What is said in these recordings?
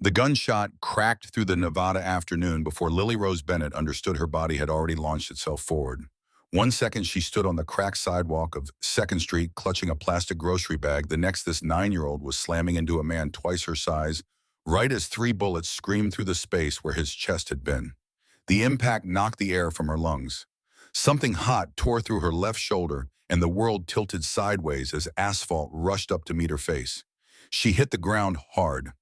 The gunshot cracked through the Nevada afternoon before Lily Rose Bennett understood her body had already launched itself forward. 1 second she stood on the cracked sidewalk of 2nd Street clutching a plastic grocery bag. The next, this 9-year-old was slamming into a man twice her size, right as 3 bullets screamed through the space where his chest had been. The impact knocked the air from her lungs. Something hot tore through her left shoulder, and the world tilted sideways as asphalt rushed up to meet her face. She hit the ground hard.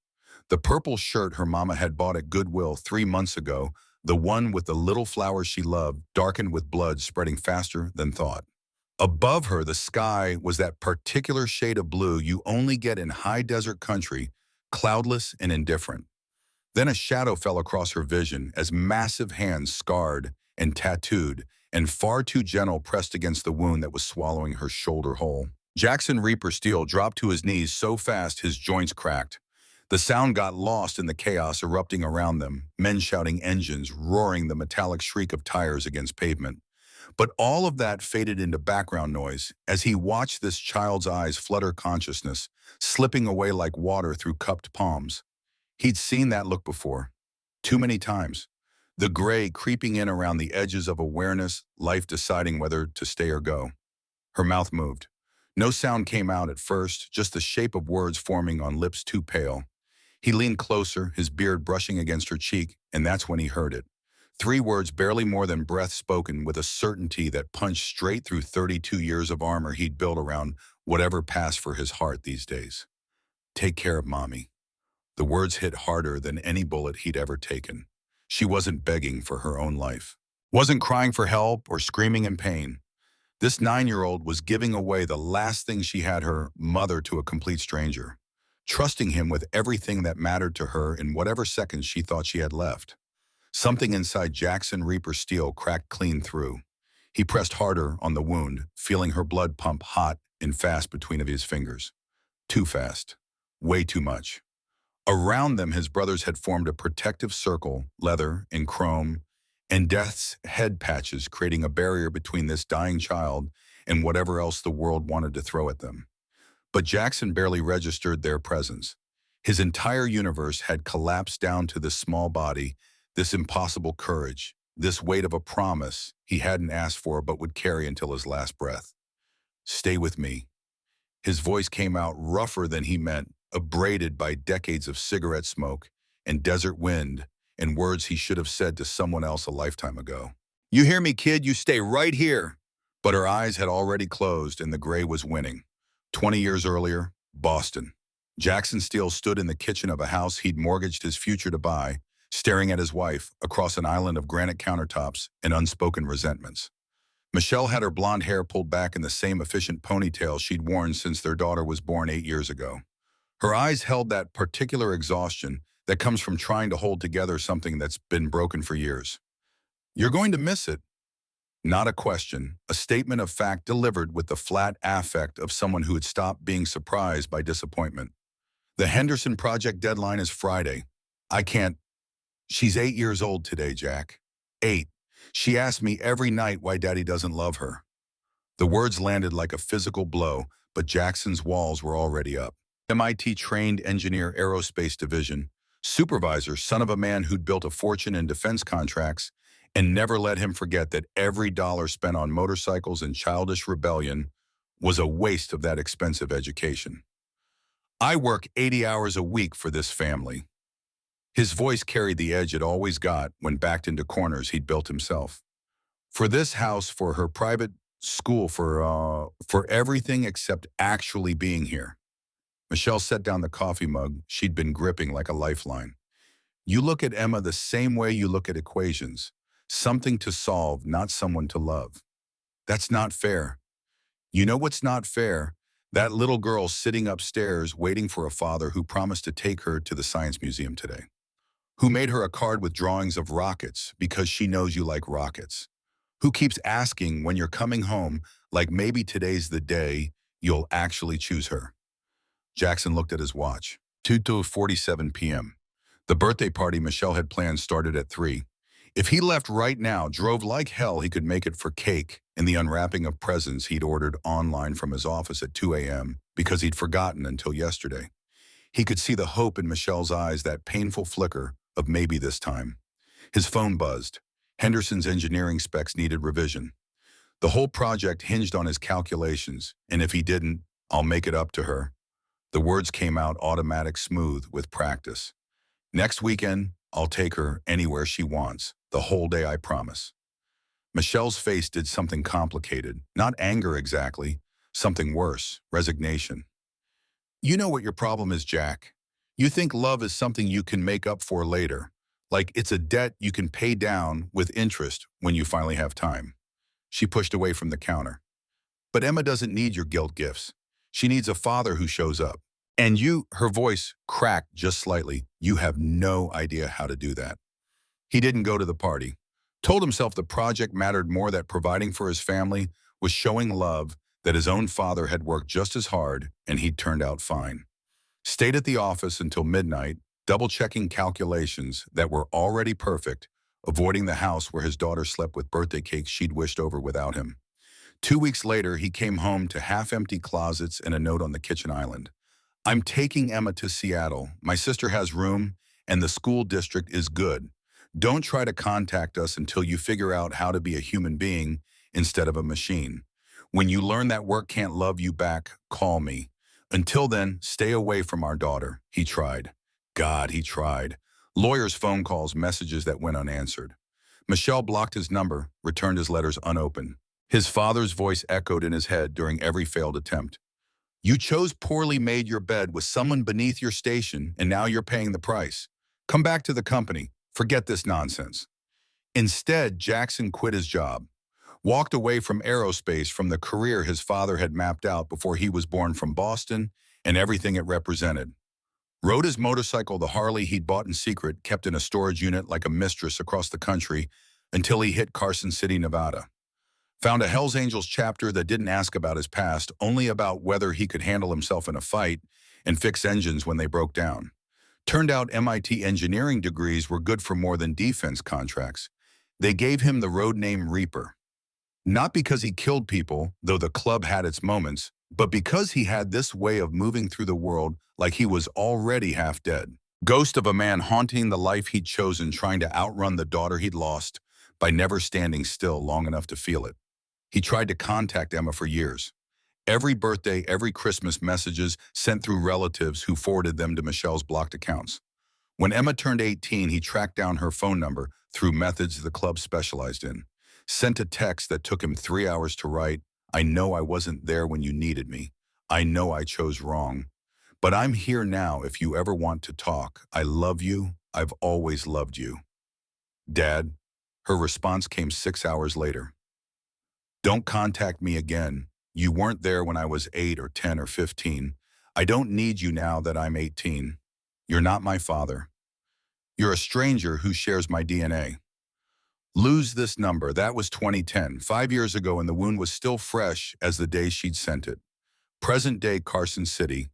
The purple shirt her mama had bought at Goodwill 3 months ago, the one with the little flowers she loved, darkened with blood spreading faster than thought. Above her, the sky was that particular shade of blue you only get in high desert country, cloudless and indifferent. Then a shadow fell across her vision as massive hands, scarred and tattooed and far too gentle, pressed against the wound that was swallowing her shoulder whole. Jackson Reaper Steele dropped to his knees so fast his joints cracked. The sound got lost in the chaos erupting around them, men shouting, engines roaring, the metallic shriek of tires against pavement. But all of that faded into background noise as he watched this child's eyes flutter, consciousness slipping away like water through cupped palms. He'd seen that look before, too many times. The gray creeping in around the edges of awareness, life deciding whether to stay or go. Her mouth moved. No sound came out at first, just the shape of words forming on lips too pale. He leaned closer, his beard brushing against her cheek, and that's when he heard it. 3 words, barely more than breath, spoken with a certainty that punched straight through 32 years of armor he'd built around whatever passed for his heart these days. Take care of Mommy. The words hit harder than any bullet he'd ever taken. She wasn't begging for her own life, wasn't crying for help or screaming in pain. This 9-year-old was giving away the last thing she had, her mother, to a complete stranger, trusting him with everything that mattered to her in whatever seconds she thought she had left. Something inside Jackson Reaper Steele cracked clean through. He pressed harder on the wound, feeling her blood pump hot and fast between his fingers. Too fast. Way too much. Around them, his brothers had formed a protective circle, leather and chrome, and death's head patches, creating a barrier between this dying child and whatever else the world wanted to throw at them. But Jackson barely registered their presence. His entire universe had collapsed down to this small body, this impossible courage, this weight of a promise he hadn't asked for but would carry until his last breath. Stay with me. His voice came out rougher than he meant, abraded by decades of cigarette smoke and desert wind and words he should have said to someone else a lifetime ago. You hear me, kid? You stay right here. But her eyes had already closed and the gray was winning. 20 years earlier, Boston. Jackson Steele stood in the kitchen of a house he'd mortgaged his future to buy, staring at his wife across an island of granite countertops and unspoken resentments. Michelle had her blonde hair pulled back in the same efficient ponytail she'd worn since their daughter was born 8 years ago. Her eyes held that particular exhaustion that comes from trying to hold together something that's been broken for years. You're going to miss it. Not a question, a statement of fact delivered with the flat affect of someone who had stopped being surprised by disappointment. The Henderson project deadline is Friday. I can't. She's 8 years old today, Jack. 8. She asks me every night why Daddy doesn't love her. The words landed like a physical blow, but Jackson's walls were already up. MIT-trained engineer, aerospace division, supervisor, son of a man who'd built a fortune in defense contracts, and never let him forget that every dollar spent on motorcycles and childish rebellion was a waste of that expensive education. I work 80 hours a week for this family. His voice carried the edge it always got when backed into corners he'd built himself. For this house, for her private school, for everything except actually being here. Michelle set down the coffee mug she'd been gripping like a lifeline. You look at Emma the same way you look at equations. Something to solve, not someone to love. That's not fair. You know what's not fair? That little girl sitting upstairs waiting for a father who promised to take her to the Science Museum today. Who made her a card with drawings of rockets because she knows you like rockets. Who keeps asking when you're coming home, like maybe today's the day you'll actually choose her. Jackson looked at his watch. 2:47 p.m. The birthday party Michelle had planned started at 3. If he left right now, drove like hell, he could make it for cake and the unwrapping of presents he'd ordered online from his office at 2 a.m. because he'd forgotten until yesterday. He could see the hope in Michelle's eyes, that painful flicker of maybe this time. His phone buzzed. Henderson's engineering specs needed revision. The whole project hinged on his calculations, and if he didn't, I'll make it up to her. The words came out automatic, smooth, with practice. Next weekend, I'll take her anywhere she wants, the whole day, I promise. Michelle's face did something complicated, not anger exactly, something worse, resignation. You know what your problem is, Jack. You think love is something you can make up for later, like it's a debt you can pay down with interest when you finally have time. She pushed away from the counter. But Emma doesn't need your guilt gifts. She needs a father who shows up. And you, her voice cracked just slightly, you have no idea how to do that. He didn't go to the party. Told himself the project mattered more, that providing for his family was showing love, that his own father had worked just as hard and he'd turned out fine. Stayed at the office until midnight, double-checking calculations that were already perfect, avoiding the house where his daughter slept with birthday cakes she'd wished over without him. 2 weeks later, he came home to half-empty closets and a note on the kitchen island. I'm taking Emma to Seattle. My sister has room, and the school district is good. Don't try to contact us until you figure out how to be a human being instead of a machine. When you learn that work can't love you back, call me. Until then, stay away from our daughter. He tried. God, he tried. Lawyers' phone calls, messages that went unanswered. Michelle blocked his number, returned his letters unopened. His father's voice echoed in his head during every failed attempt. You chose poorly, made your bed with someone beneath your station, and now you're paying the price. Come back to the company. Forget this nonsense. Instead, Jackson quit his job, walked away from aerospace, from the career his father had mapped out before he was born, from Boston and everything it represented. Rode his motorcycle, the Harley he'd bought in secret, kept in a storage unit like a mistress, across the country until he hit Carson City, Nevada. Found a Hells Angels chapter that didn't ask about his past, only about whether he could handle himself in a fight and fix engines when they broke down. Turned out MIT engineering degrees were good for more than defense contracts. They gave him the road name Reaper. Not because he killed people, though the club had its moments, but because he had this way of moving through the world like he was already half dead. Ghost of a man haunting the life he'd chosen, trying to outrun the daughter he'd lost by never standing still long enough to feel it. He tried to contact Emma for years. Every birthday, every Christmas, messages sent through relatives who forwarded them to Michelle's blocked accounts. When Emma turned 18, he tracked down her phone number through methods the club specialized in. Sent a text that took him 3 hours to write. I know I wasn't there when you needed me. I know I chose wrong. But I'm here now if you ever want to talk. I love you. I've always loved you. Dad. Her response came 6 hours later. Don't contact me again. You weren't there when I was 8 or 10 or 15. I don't need you now that I'm 18. You're not my father. You're a stranger who shares my DNA. Lose this number. That was 2010, 5 years ago, and the wound was still fresh as the day she'd sent it. Present day Carson City,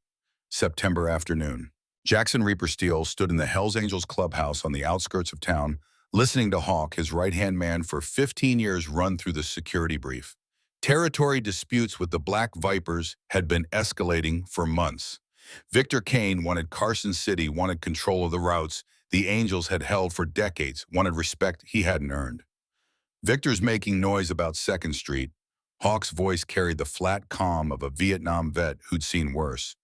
September afternoon. Jackson Reaper Steele stood in the Hells Angels clubhouse on the outskirts of town, listening to Hawk, his right-hand man for 15 years, run through the security brief. Territory disputes with the Black Vipers had been escalating for months. Victor Kane wanted Carson City, wanted control of the routes the Angels had held for decades, wanted respect he hadn't earned. Victor's making noise about 2nd Street. Hawk's voice carried the flat calm of a Vietnam vet who'd seen worse.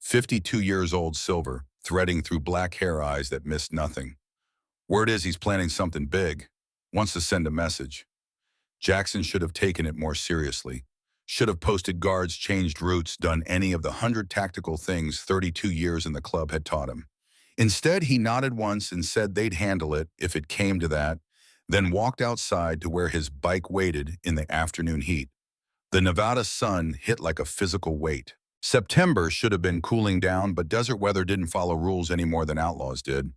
52 years old, silver, threading through black hair eyes that missed nothing. Word is he's planning something big, wants to send a message. Jackson should have taken it more seriously. Should have posted guards, changed routes, done any of the 100 tactical things 32 years in the club had taught him. Instead, he nodded once and said they'd handle it if it came to that, then walked outside to where his bike waited in the afternoon heat. The Nevada sun hit like a physical weight. September should have been cooling down, but desert weather didn't follow rules any more than outlaws did.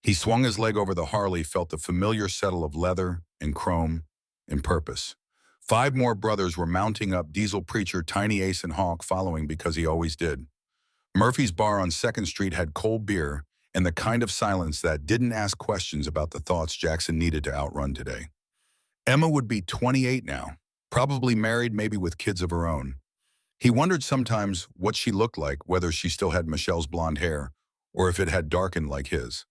He swung his leg over the Harley, felt the familiar settle of leather and chrome and purpose. 5 more brothers were mounting up, Diesel Preacher, Tiny Ace, and Hawk following because he always did. Murphy's Bar on 2nd Street had cold beer and the kind of silence that didn't ask questions about the thoughts Jackson needed to outrun today. Emma would be 28 now, probably married, maybe with kids of her own. He wondered sometimes what she looked like, whether she still had Michelle's blonde hair or if it had darkened like his.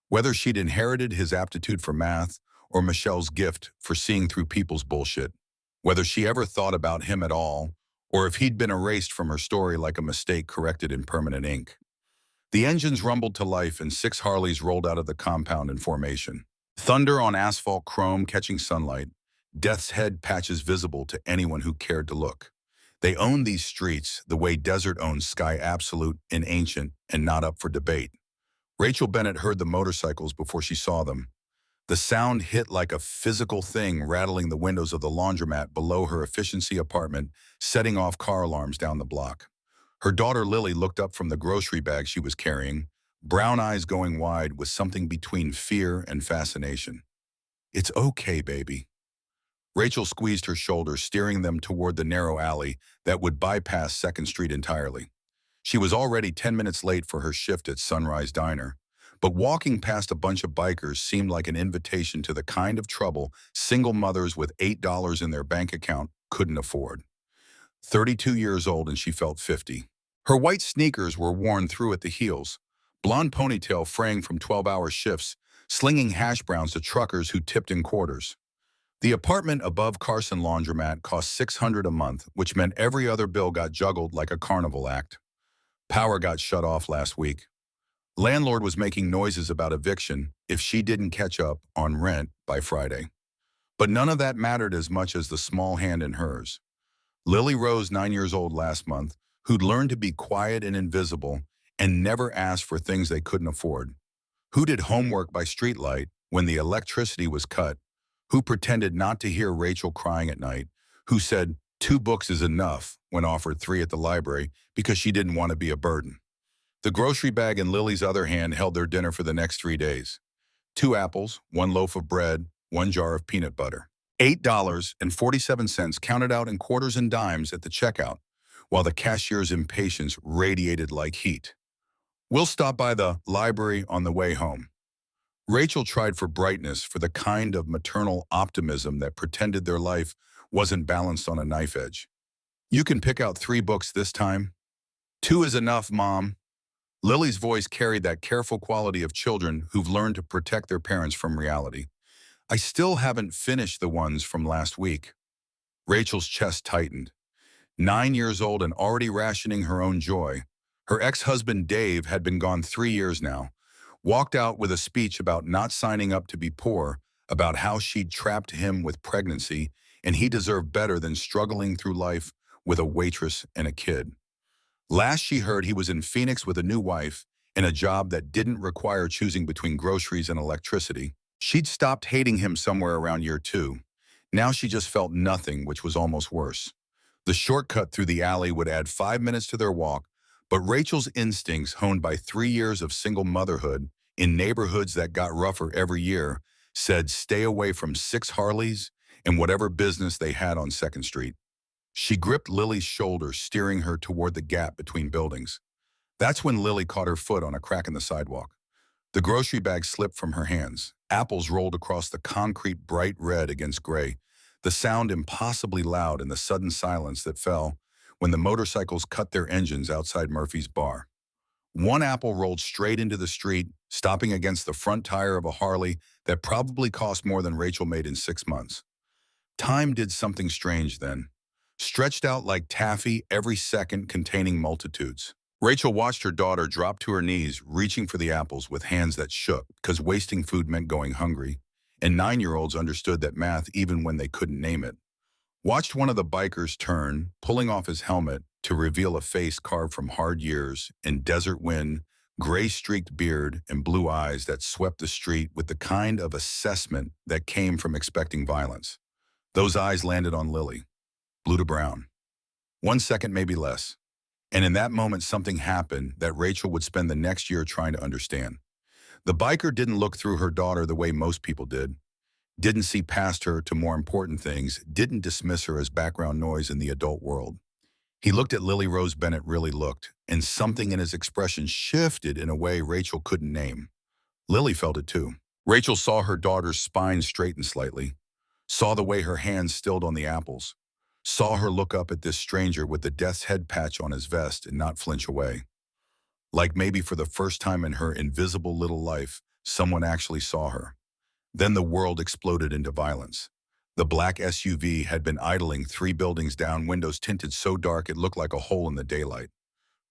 Whether she'd inherited his aptitude for math or Michelle's gift for seeing through people's bullshit. Whether she ever thought about him at all, or if he'd been erased from her story like a mistake corrected in permanent ink. The engines rumbled to life and 6 Harleys rolled out of the compound in formation. Thunder on asphalt chrome catching sunlight, death's head patches visible to anyone who cared to look. They owned these streets the way desert owns sky absolute and ancient and not up for debate. Rachel Bennett heard the motorcycles before she saw them. The sound hit like a physical thing rattling the windows of the laundromat below her efficiency apartment, setting off car alarms down the block. Her daughter Lily looked up from the grocery bag she was carrying, brown eyes going wide with something between fear and fascination. "It's okay, baby." Rachel squeezed her shoulder, steering them toward the narrow alley that would bypass 2nd Street entirely. She was already 10 minutes late for her shift at Sunrise Diner, but walking past a bunch of bikers seemed like an invitation to the kind of trouble single mothers with $8 in their bank account couldn't afford. 32 years old and she felt 50. Her white sneakers were worn through at the heels, blonde ponytail fraying from 12-hour shifts, slinging hash browns to truckers who tipped in quarters. The apartment above Carson Laundromat cost $600 a month, which meant every other bill got juggled like a carnival act. Power got shut off last week. Landlord was making noises about eviction if she didn't catch up on rent by Friday. But none of that mattered as much as the small hand in hers. Lily Rose, 9 years old last month, who'd learned to be quiet and invisible and never asked for things they couldn't afford. Who did homework by streetlight when the electricity was cut? Who pretended not to hear Rachel crying at night? Who said 2 books is enough when offered 3 at the library because she didn't want to be a burden? The grocery bag in Lily's other hand held their dinner for the next 3 days. 2 apples, 1 loaf of bread, 1 jar of peanut butter. $8.47 counted out in quarters and dimes at the checkout, while the cashier's impatience radiated like heat. "We'll stop by the library on the way home." Rachel tried for brightness, for the kind of maternal optimism that pretended their life wasn't balanced on a knife edge. "You can pick out 3 books this time." "2 is enough, Mom." Lily's voice carried that careful quality of children who've learned to protect their parents from reality. "I still haven't finished the ones from last week." Rachel's chest tightened. 9 years old and already rationing her own joy. Her ex-husband Dave had been gone 3 years now. Walked out with a speech about not signing up to be poor, about how she'd trapped him with pregnancy, and he deserved better than struggling through life with a waitress and a kid. Last she heard, he was in Phoenix with a new wife and a job that didn't require choosing between groceries and electricity. She'd stopped hating him somewhere around year 2. Now she just felt nothing, which was almost worse. The shortcut through the alley would add 5 minutes to their walk, but Rachel's instincts, honed by 3 years of single motherhood in neighborhoods that got rougher every year, said stay away from 6 Harleys and whatever business they had on 2nd Street. She gripped Lily's shoulder, steering her toward the gap between buildings. That's when Lily caught her foot on a crack in the sidewalk. The grocery bag slipped from her hands. Apples rolled across the concrete, bright red against gray, the sound impossibly loud in the sudden silence that fell when the motorcycles cut their engines outside Murphy's bar. 1 apple rolled straight into the street, stopping against the front tire of a Harley that probably cost more than Rachel made in 6 months. Time did something strange then. Stretched out like taffy, every second containing multitudes. Rachel watched her daughter drop to her knees, reaching for the apples with hands that shook, because wasting food meant going hungry, and 9-year-olds understood that math even when they couldn't name it. Watched one of the bikers turn, pulling off his helmet to reveal a face carved from hard years and desert wind, gray-streaked beard, and blue eyes that swept the street with the kind of assessment that came from expecting violence. Those eyes landed on Lily. Blue to brown. 1 second, maybe less. And in that moment, something happened that Rachel would spend the next year trying to understand. The biker didn't look through her daughter the way most people did. Didn't see past her to more important things, didn't dismiss her as background noise in the adult world. He looked at Lily Rose Bennett, really looked, and something in his expression shifted in a way Rachel couldn't name. Lily felt it too. Rachel saw her daughter's spine straighten slightly, saw the way her hands stilled on the apples, saw her look up at this stranger with the death's head patch on his vest and not flinch away. Like maybe for the first time in her invisible little life, someone actually saw her. Then the world exploded into violence. The black SUV had been idling 3 buildings down, windows tinted so dark it looked like a hole in the daylight.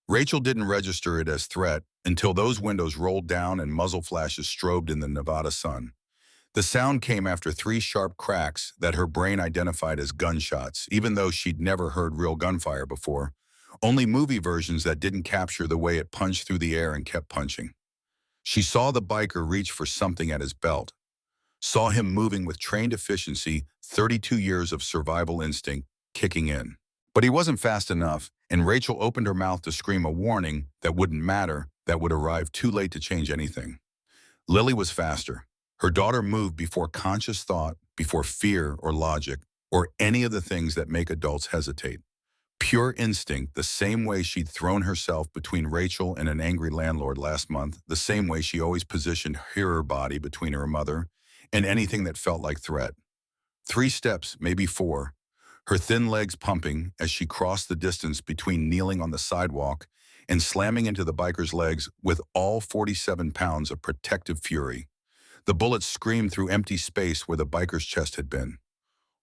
Rachel didn't register it as threat until those windows rolled down and muzzle flashes strobed in the Nevada sun. The sound came after 3 sharp cracks that her brain identified as gunshots, even though she'd never heard real gunfire before, only movie versions that didn't capture the way it punched through the air and kept punching. She saw the biker reach for something at his belt, saw him moving with trained efficiency, 32 years of survival instinct kicking in. But he wasn't fast enough, and Rachel opened her mouth to scream a warning that wouldn't matter, that would arrive too late to change anything. Lily was faster. Her daughter moved before conscious thought, before fear or logic, or any of the things that make adults hesitate. Pure instinct, the same way she'd thrown herself between Rachel and an angry landlord last month, the same way she always positioned her body between her mother and anything that felt like threat. 3 steps, maybe 4, her thin legs pumping as she crossed the distance between kneeling on the sidewalk and slamming into the biker's legs with all 47 pounds of protective fury. The bullets screamed through empty space where the biker's chest had been.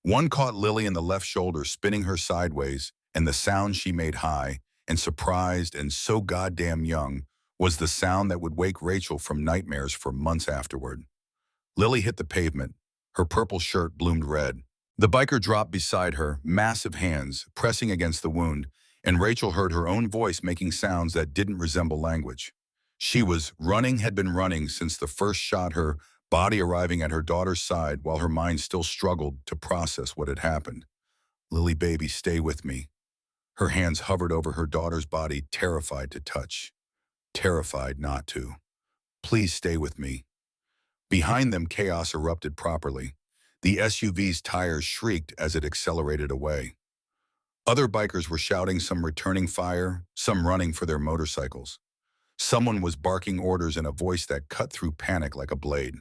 One caught Lily in the left shoulder, spinning her sideways, and the sound she made high and surprised and so goddamn young was the sound that would wake Rachel from nightmares for months afterward. Lily hit the pavement. Her purple shirt bloomed red. The biker dropped beside her, massive hands pressing against the wound, and Rachel heard her own voice making sounds that didn't resemble language. She was running, had been running since the first shot, her body arriving at her daughter's side while her mind still struggled to process what had happened. Lily, baby, stay with me. Her hands hovered over her daughter's body, terrified to touch, terrified not to. Please stay with me. Behind them, chaos erupted properly. The SUV's tires shrieked as it accelerated away. Other bikers were shouting, some returning fire, some running for their motorcycles. Someone was barking orders in a voice that cut through panic like a blade.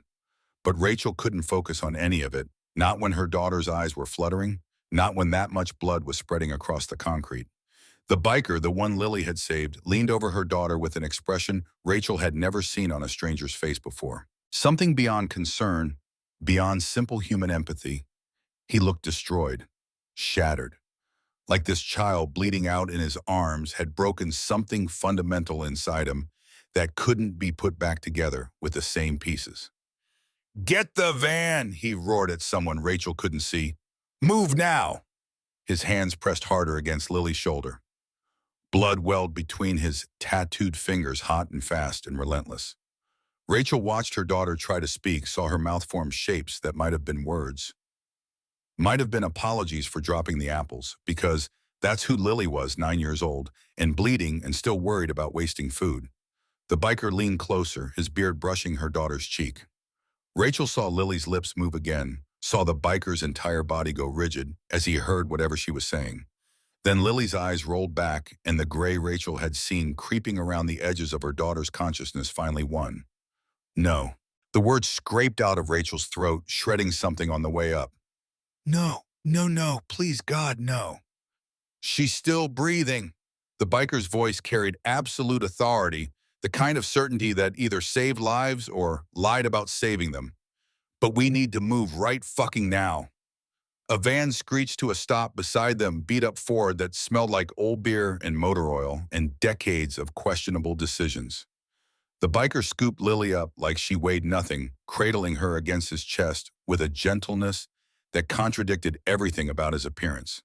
But Rachel couldn't focus on any of it, not when her daughter's eyes were fluttering, not when that much blood was spreading across the concrete. The biker, the one Lily had saved, leaned over her daughter with an expression Rachel had never seen on a stranger's face before. Something beyond concern, beyond simple human empathy. He looked destroyed, shattered. Like this child bleeding out in his arms had broken something fundamental inside him that couldn't be put back together with the same pieces. "Get the van!" he roared at someone Rachel couldn't see. "Move now!" His hands pressed harder against Lily's shoulder. Blood welled between his tattooed fingers, hot and fast and relentless. Rachel watched her daughter try to speak, saw her mouth form shapes that might have been words. Might have been apologies for dropping the apples, because that's who Lily was, 9 years old, and bleeding and still worried about wasting food. The biker leaned closer, his beard brushing her daughter's cheek. Rachel saw Lily's lips move again, saw the biker's entire body go rigid as he heard whatever she was saying. Then Lily's eyes rolled back, and the gray Rachel had seen creeping around the edges of her daughter's consciousness finally won. No. The word scraped out of Rachel's throat, shredding something on the way up. "No, no, no, please God, no." "She's still breathing." The biker's voice carried absolute authority, the kind of certainty that either saved lives or lied about saving them. "But we need to move right fucking now." A van screeched to a stop beside them, beat-up Ford that smelled like old beer and motor oil and decades of questionable decisions. The biker scooped Lily up like she weighed nothing, cradling her against his chest with a gentleness that contradicted everything about his appearance.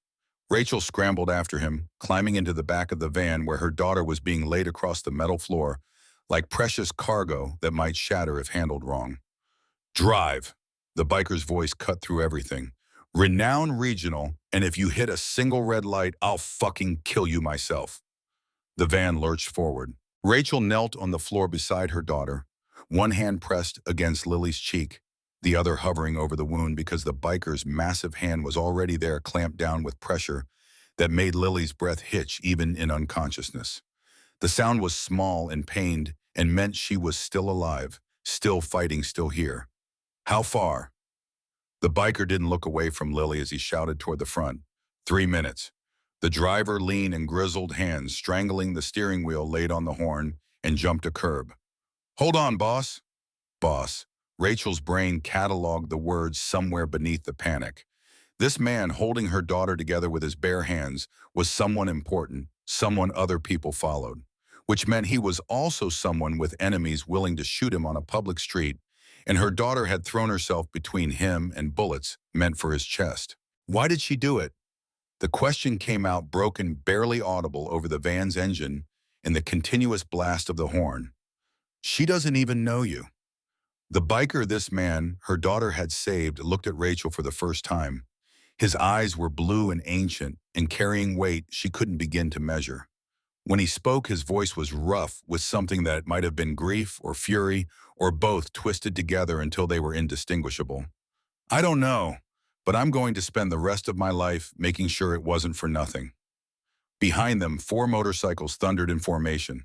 Rachel scrambled after him, climbing into the back of the van where her daughter was being laid across the metal floor like precious cargo that might shatter if handled wrong. "Drive." The biker's voice cut through everything. "Renowned regional, and if you hit a single red light, I'll fucking kill you myself." The van lurched forward. Rachel knelt on the floor beside her daughter, one hand pressed against Lily's cheek, the other hovering over the wound because the biker's massive hand was already there, clamped down with pressure that made Lily's breath hitch even in unconsciousness. The sound was small and pained and meant she was still alive, still fighting, still here. "How far?" The biker didn't look away from Lily as he shouted toward the front. 3 minutes. The driver, lean and grizzled, hands strangling the steering wheel, laid on the horn, and jumped a curb. "Hold on, boss." Boss. Rachel's brain cataloged the words somewhere beneath the panic. This man holding her daughter together with his bare hands was someone important, someone other people followed, which meant he was also someone with enemies willing to shoot him on a public street, and her daughter had thrown herself between him and bullets meant for his chest. Why did she do it? The question came out broken, barely audible over the van's engine and the continuous blast of the horn. "She doesn't even know you." The biker this man, her daughter had saved, looked at Rachel for the first time. His eyes were blue and ancient and carrying weight she couldn't begin to measure. When he spoke, his voice was rough with something that might have been grief or fury or both twisted together until they were indistinguishable. "I don't know, but I'm going to spend the rest of my life making sure it wasn't for nothing." Behind them, 4 motorcycles thundered in formation.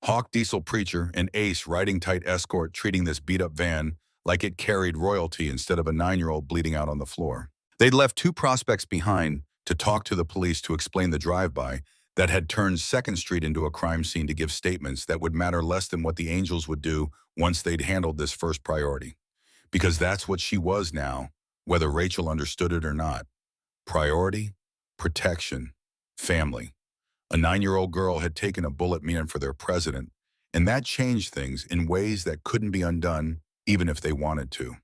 Hawk Diesel Preacher and Ace riding tight escort, treating this beat-up van like it carried royalty instead of a 9-year-old bleeding out on the floor. They'd left 2 prospects behind to talk to the police to explain the drive-by that had turned 2nd Street into a crime scene, to give statements that would matter less than what the Angels would do once they'd handled this first priority. Because that's what she was now, whether Rachel understood it or not. Priority, protection, family. A 9-year-old girl had taken a bullet meant for their president, and that changed things in ways that couldn't be undone, even if they wanted to.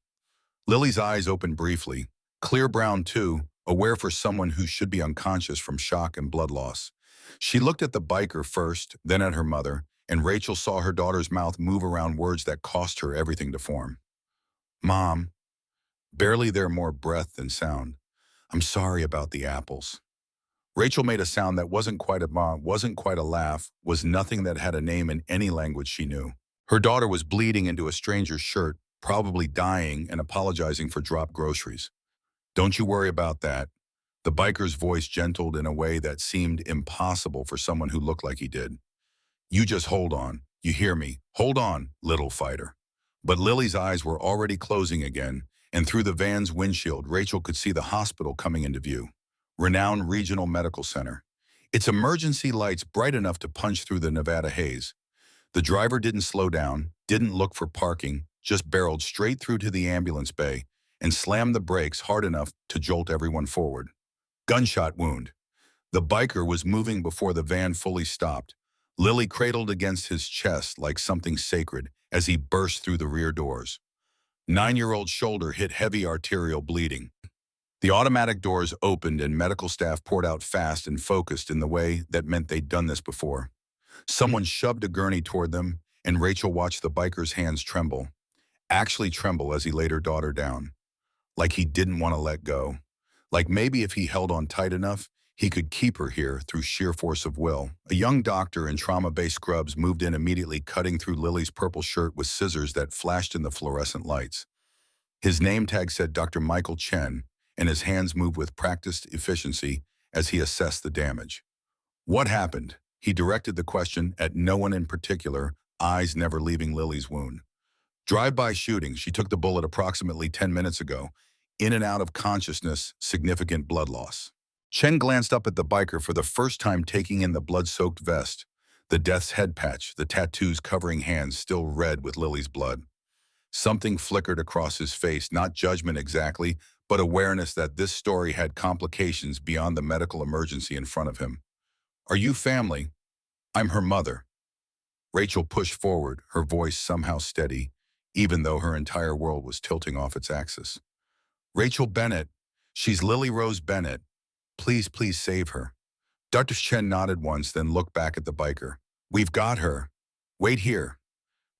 Lily's eyes opened briefly, clear brown too, aware for someone who should be unconscious from shock and blood loss. She looked at the biker first, then at her mother, and Rachel saw her daughter's mouth move around words that cost her everything to form. "Mom." Barely there, more breath than sound. "I'm sorry about the apples." Rachel made a sound that wasn't quite a mom, wasn't quite a laugh, was nothing that had a name in any language she knew. Her daughter was bleeding into a stranger's shirt, probably dying and apologizing for dropped groceries. "Don't you worry about that." The biker's voice gentled in a way that seemed impossible for someone who looked like he did. "You just hold on. You hear me? Hold on, little fighter." But Lily's eyes were already closing again, and through the van's windshield, Rachel could see the hospital coming into view. Renowned Regional Medical Center. Its emergency lights bright enough to punch through the Nevada haze. The driver didn't slow down, didn't look for parking, just barreled straight through to the ambulance bay and slammed the brakes hard enough to jolt everyone forward. Gunshot wound. The biker was moving before the van fully stopped. Lily cradled against his chest like something sacred as he burst through the rear doors. 9-year-old shoulder hit heavy arterial bleeding. The automatic doors opened and medical staff poured out fast and focused in the way that meant they'd done this before. Someone shoved a gurney toward them, and Rachel watched the biker's hands tremble. Actually tremble as he laid her daughter down. Like he didn't want to let go. Like maybe if he held on tight enough, he could keep her here through sheer force of will. A young doctor in trauma-based scrubs moved in immediately, cutting through Lily's purple shirt with scissors that flashed in the fluorescent lights. His name tag said Dr. Michael Chen, and his hands moved with practiced efficiency as he assessed the damage. "What happened?" He directed the question at no one in particular, eyes never leaving Lily's wound. "Drive-by shooting. She took the bullet approximately 10 minutes ago. In and out of consciousness, significant blood loss." Chen glanced up at the biker for the first time, taking in the blood-soaked vest, the death's head patch, the tattoos covering hands still red with Lily's blood. Something flickered across his face, not judgment exactly, but awareness that this story had complications beyond the medical emergency in front of him. "Are you family?" "I'm her mother." Rachel pushed forward, her voice somehow steady, even though her entire world was tilting off its axis. "Rachel Bennett. She's Lily Rose Bennett. Please, please save her." Dr. Chen nodded once, then looked back at the biker. "We've got her. Wait here."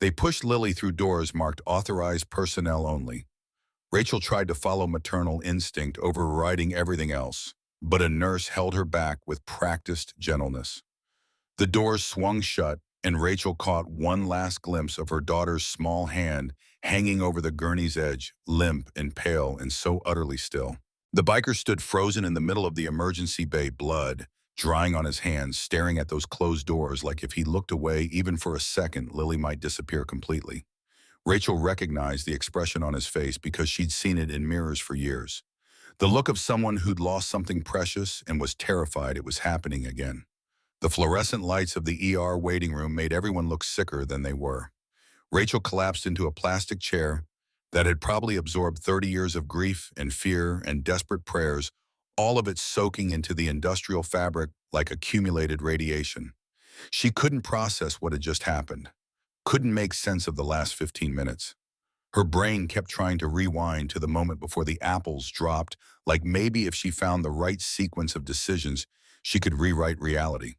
They pushed Lily through doors marked authorized personnel only. Rachel tried to follow maternal instinct, overriding everything else, but a nurse held her back with practiced gentleness. The doors swung shut, and Rachel caught one last glimpse of her daughter's small hand hanging over the gurney's edge, limp and pale and so utterly still. The biker stood frozen in the middle of the emergency bay, blood drying on his hands, staring at those closed doors like if he looked away even for a second, Lily might disappear completely. Rachel recognized the expression on his face because she'd seen it in mirrors for years. The look of someone who'd lost something precious and was terrified it was happening again. The fluorescent lights of the ER waiting room made everyone look sicker than they were. Rachel collapsed into a plastic chair that had probably absorbed 30 years of grief and fear and desperate prayers, all of it soaking into the industrial fabric like accumulated radiation. She couldn't process what had just happened, couldn't make sense of the last 15 minutes. Her brain kept trying to rewind to the moment before the apples dropped, like maybe if she found the right sequence of decisions, she could rewrite reality.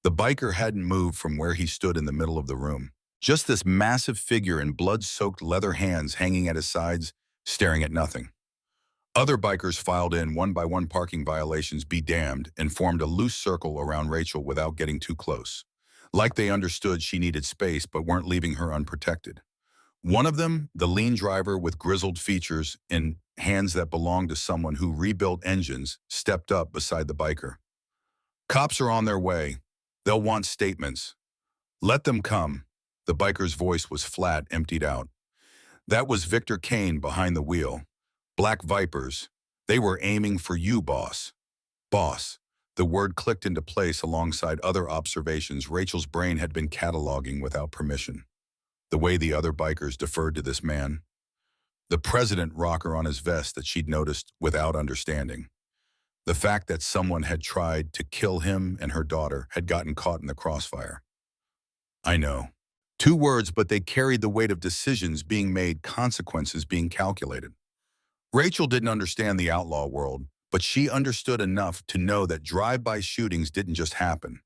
The biker hadn't moved from where he stood in the middle of the room. Just this massive figure in blood-soaked leather hands hanging at his sides, staring at nothing. Other bikers filed in one by one, parking violations be damned, and formed a loose circle around Rachel without getting too close. Like they understood she needed space but weren't leaving her unprotected. One of them, the lean driver with grizzled features and hands that belonged to someone who rebuilt engines, stepped up beside the biker. "Cops are on their way. They'll want statements. Let them come." The biker's voice was flat, emptied out. That was Victor Kane behind the wheel. "Black Vipers. They were aiming for you, boss." Boss. The word clicked into place alongside other observations Rachel's brain had been cataloging without permission. The way the other bikers deferred to this man. The president rocker on his vest that she'd noticed without understanding. The fact that someone had tried to kill him and her daughter had gotten caught in the crossfire. I know. 2 words, but they carried the weight of decisions being made, consequences being calculated. Rachel didn't understand the outlaw world, but she understood enough to know that drive-by shootings didn't just happen.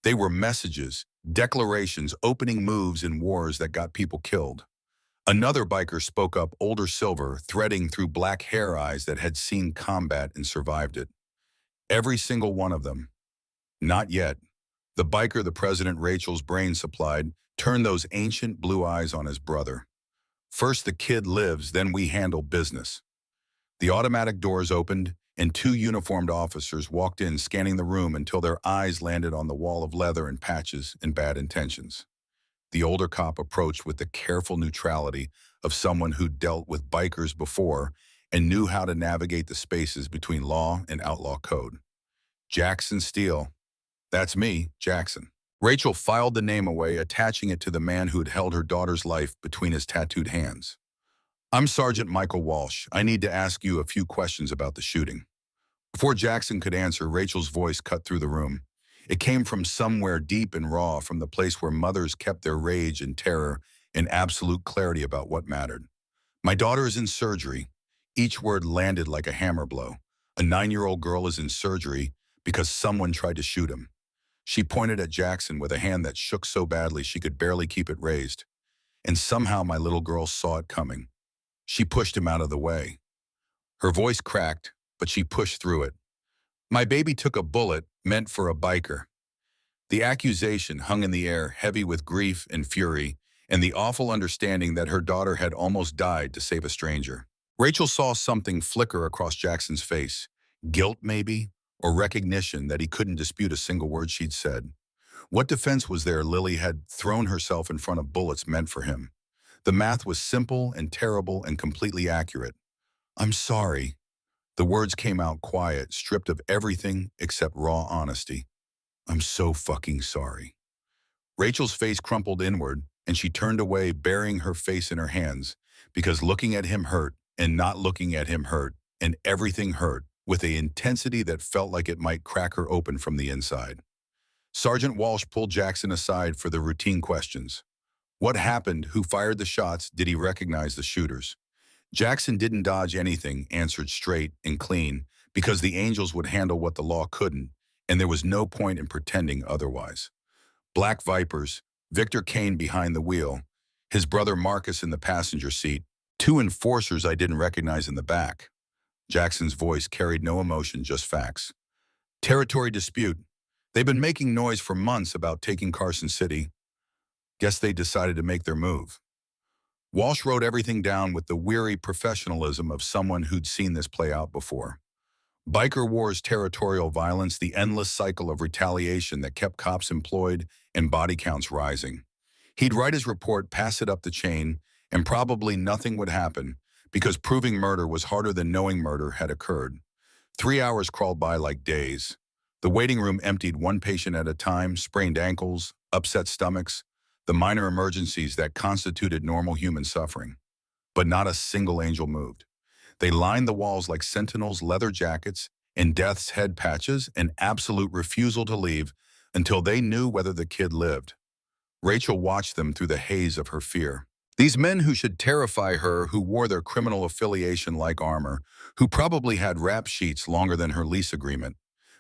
They were messages, declarations, opening moves in wars that got people killed. Another biker spoke up, older silver, threading through black hair eyes that had seen combat and survived it. Every single one of them. Not yet. The biker the President Rachel's brain supplied turned those ancient blue eyes on his brother. "First the kid lives, then we handle business." The automatic doors opened, and 2 uniformed officers walked in, scanning the room until their eyes landed on the wall of leather and patches and bad intentions. The older cop approached with the careful neutrality of someone who'd dealt with bikers before and knew how to navigate the spaces between law and outlaw code. "Jackson Steele." "That's me, Jackson." Rachel filed the name away, attaching it to the man who'd held her daughter's life between his tattooed hands. "I'm Sergeant Michael Walsh. I need to ask you a few questions about the shooting." Before Jackson could answer, Rachel's voice cut through the room. It came from somewhere deep and raw, from the place where mothers kept their rage and terror in absolute clarity about what mattered. "My daughter is in surgery." Each word landed like a hammer blow. A 9-year-old girl is in surgery because someone tried to shoot him. She pointed at Jackson with a hand that shook so badly she could barely keep it raised. "And somehow my little girl saw it coming. She pushed him out of the way." Her voice cracked, but she pushed through it. "My baby took a bullet meant for a biker." The accusation hung in the air, heavy with grief and fury, and the awful understanding that her daughter had almost died to save a stranger. Rachel saw something flicker across Jackson's face. Guilt, maybe, or recognition that he couldn't dispute a single word she'd said. What defense was there? Lily had thrown herself in front of bullets meant for him. The math was simple and terrible and completely accurate. "I'm sorry." The words came out quiet, stripped of everything except raw honesty. "I'm so fucking sorry." Rachel's face crumpled inward, and she turned away, burying her face in her hands, because looking at him hurt, and not looking at him hurt, and everything hurt, with an intensity that felt like it might crack her open from the inside. Sergeant Walsh pulled Jackson aside for the routine questions. What happened? Who fired the shots? Did he recognize the shooters? Jackson didn't dodge anything, answered straight and clean, because the angels would handle what the law couldn't, and there was no point in pretending otherwise. Black Vipers, Victor Kane behind the wheel, his brother Marcus in the passenger seat, 2 enforcers I didn't recognize in the back. Jackson's voice carried no emotion, just facts. "Territory dispute. They've been making noise for months about taking Carson City. Guess they decided to make their move." Walsh wrote everything down with the weary professionalism of someone who'd seen this play out before. Biker wars, territorial violence, the endless cycle of retaliation that kept cops employed and body counts rising. He'd write his report, pass it up the chain, and probably nothing would happen, because proving murder was harder than knowing murder had occurred. 3 hours crawled by like days. The waiting room emptied one patient at a time, sprained ankles, upset stomachs, the minor emergencies that constituted normal human suffering. But not a single angel moved. They lined the walls like sentinels, leather jackets, and death's head patches, an absolute refusal to leave until they knew whether the kid lived. Rachel watched them through the haze of her fear. These men who should terrify her, who wore their criminal affiliation like armor, who probably had rap sheets longer than her lease agreement,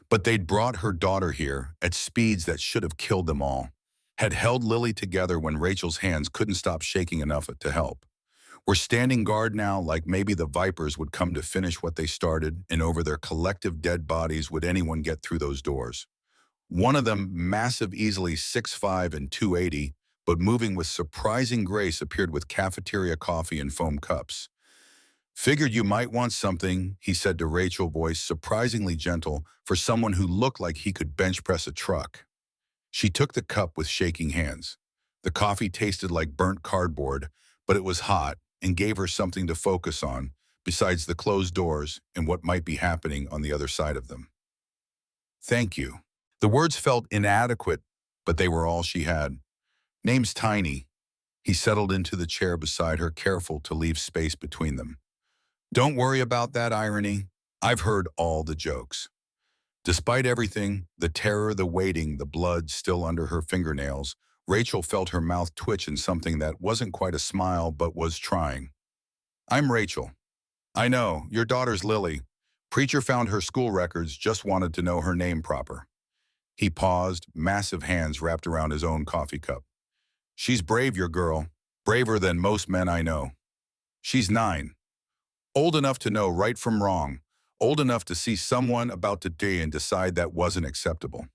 but they'd brought her daughter here at speeds that should have killed them all, had held Lily together when Rachel's hands couldn't stop shaking enough to help. Were standing guard now, like maybe the Vipers would come to finish what they started, and over their collective dead bodies would anyone get through those doors. One of them, massive, easily 6'5" and 280, but moving with surprising grace, appeared with cafeteria coffee and foam cups. "Figured you might want something," he said to Rachel, voice surprisingly gentle for someone who looked like he could bench press a truck. She took the cup with shaking hands. The coffee tasted like burnt cardboard, but it was hot and gave her something to focus on, besides the closed doors and what might be happening on the other side of them. "Thank you." The words felt inadequate, but they were all she had. "Name's Tiny." He settled into the chair beside her, careful to leave space between them. "Don't worry about that irony. I've heard all the jokes." Despite everything, the terror, the waiting, the blood still under her fingernails, Rachel felt her mouth twitch in something that wasn't quite a smile but was trying. "I'm Rachel. I know, your daughter's Lily. Preacher found her school records, just wanted to know her name proper." He paused, massive hands wrapped around his own coffee cup. "She's brave, your girl. Braver than most men I know. She's 9. Old enough to know right from wrong. Old enough to see someone about to die and decide that wasn't acceptable."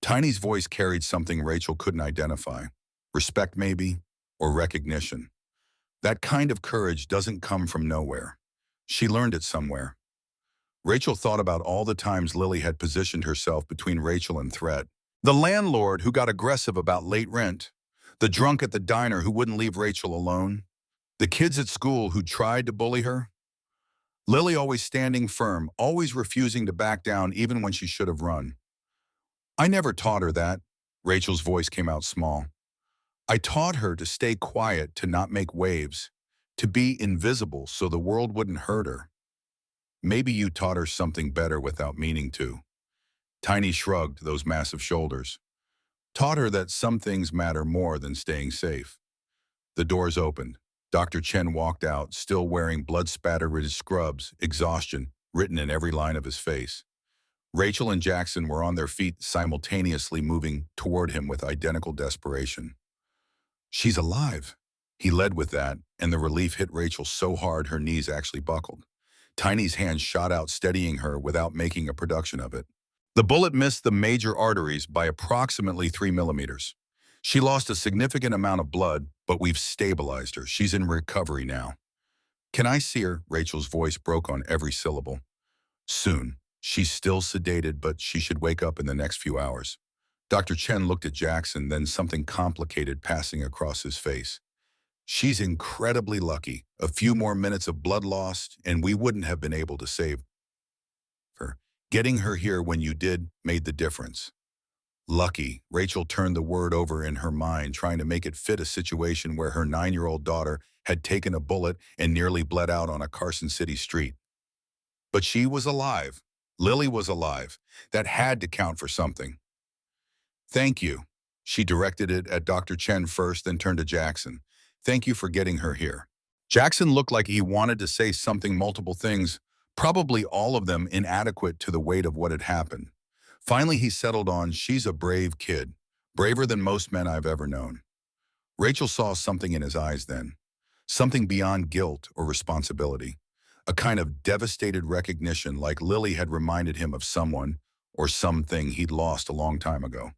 Tiny's voice carried something Rachel couldn't identify. Respect, maybe, or recognition. That kind of courage doesn't come from nowhere. She learned it somewhere. Rachel thought about all the times Lily had positioned herself between Rachel and threat. The landlord who got aggressive about late rent. The drunk at the diner who wouldn't leave Rachel alone. The kids at school who tried to bully her. Lily always standing firm, always refusing to back down even when she should have run. "I never taught her that." Rachel's voice came out small. "I taught her to stay quiet, to not make waves, to be invisible so the world wouldn't hurt her. Maybe you taught her something better without meaning to." Tiny shrugged those massive shoulders. "Taught her that some things matter more than staying safe." The doors opened. Dr. Chen walked out, still wearing blood-spattered scrubs, exhaustion written in every line of his face. Rachel and Jackson were on their feet, simultaneously moving toward him with identical desperation. "She's alive." He led with that, and the relief hit Rachel so hard her knees actually buckled. Tiny's hand shot out, steadying her without making a production of it. The bullet missed the major arteries by approximately 3 millimeters. "She lost a significant amount of blood, but we've stabilized her. She's in recovery now." "Can I see her?" Rachel's voice broke on every syllable. "Soon. She's still sedated, but she should wake up in the next few hours." Dr. Chen looked at Jackson, then something complicated passing across his face. "She's incredibly lucky. A few more minutes of blood lost, and we wouldn't have been able to save her. Getting her here when you did made the difference." Lucky. Rachel turned the word over in her mind, trying to make it fit a situation where her 9-year-old daughter had taken a bullet and nearly bled out on a Carson City street. But she was alive. Lily was alive. That had to count for something. "Thank you." She directed it at Dr. Chen first, then turned to Jackson. "Thank you for getting her here." Jackson looked like he wanted to say something, multiple things, probably all of them inadequate to the weight of what had happened. Finally, he settled on, "She's a brave kid, braver than most men I've ever known." Rachel saw something in his eyes then, something beyond guilt or responsibility, a kind of devastated recognition, like Lily had reminded him of someone or something he'd lost a long time ago.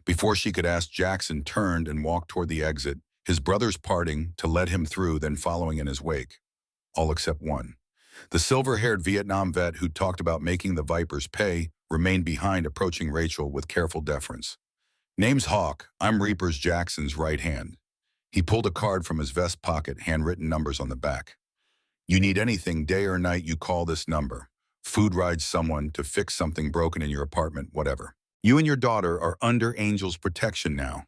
Before she could ask, Jackson turned and walked toward the exit, his brothers parting to let him through, then following in his wake. All except one. The silver-haired Vietnam vet who talked about making the Vipers pay remained behind, approaching Rachel with careful deference. "Name's Hawk. I'm Reaper's Jackson's right hand." He pulled a card from his vest pocket, handwritten numbers on the back. "You need anything, day or night, you call this number. food rides someone to fix something broken in your apartment, whatever. You and your daughter are under Angel's protection now.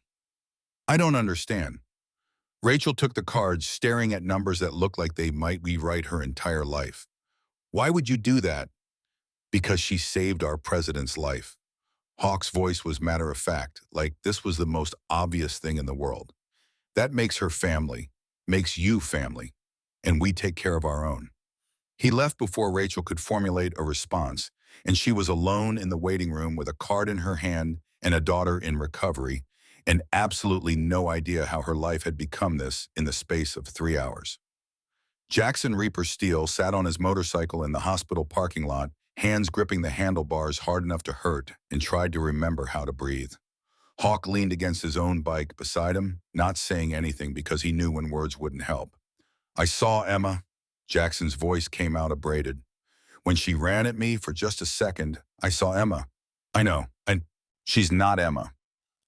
I don't understand. Rachel took the cards, staring at numbers that looked like they might rewrite her entire life. Why would you do that? Because she saved our president's life. Hawk's voice was matter of fact, like this was the most obvious thing in the world. That makes her family, makes you family, and we take care of our own. He left before Rachel could formulate a response, and she was alone in the waiting room with a card in her hand and a daughter in recovery, and absolutely no idea how her life had become this in the space of 3 hours. Jackson Reaper Steele sat on his motorcycle in the hospital parking lot, hands gripping the handlebars hard enough to hurt, and tried to remember how to breathe. Hawk leaned against his own bike beside him, not saying anything because he knew when words wouldn't help. I saw Emma. Jackson's voice came out abraded. When she ran at me for just a second, I saw Emma. I know, and she's not Emma.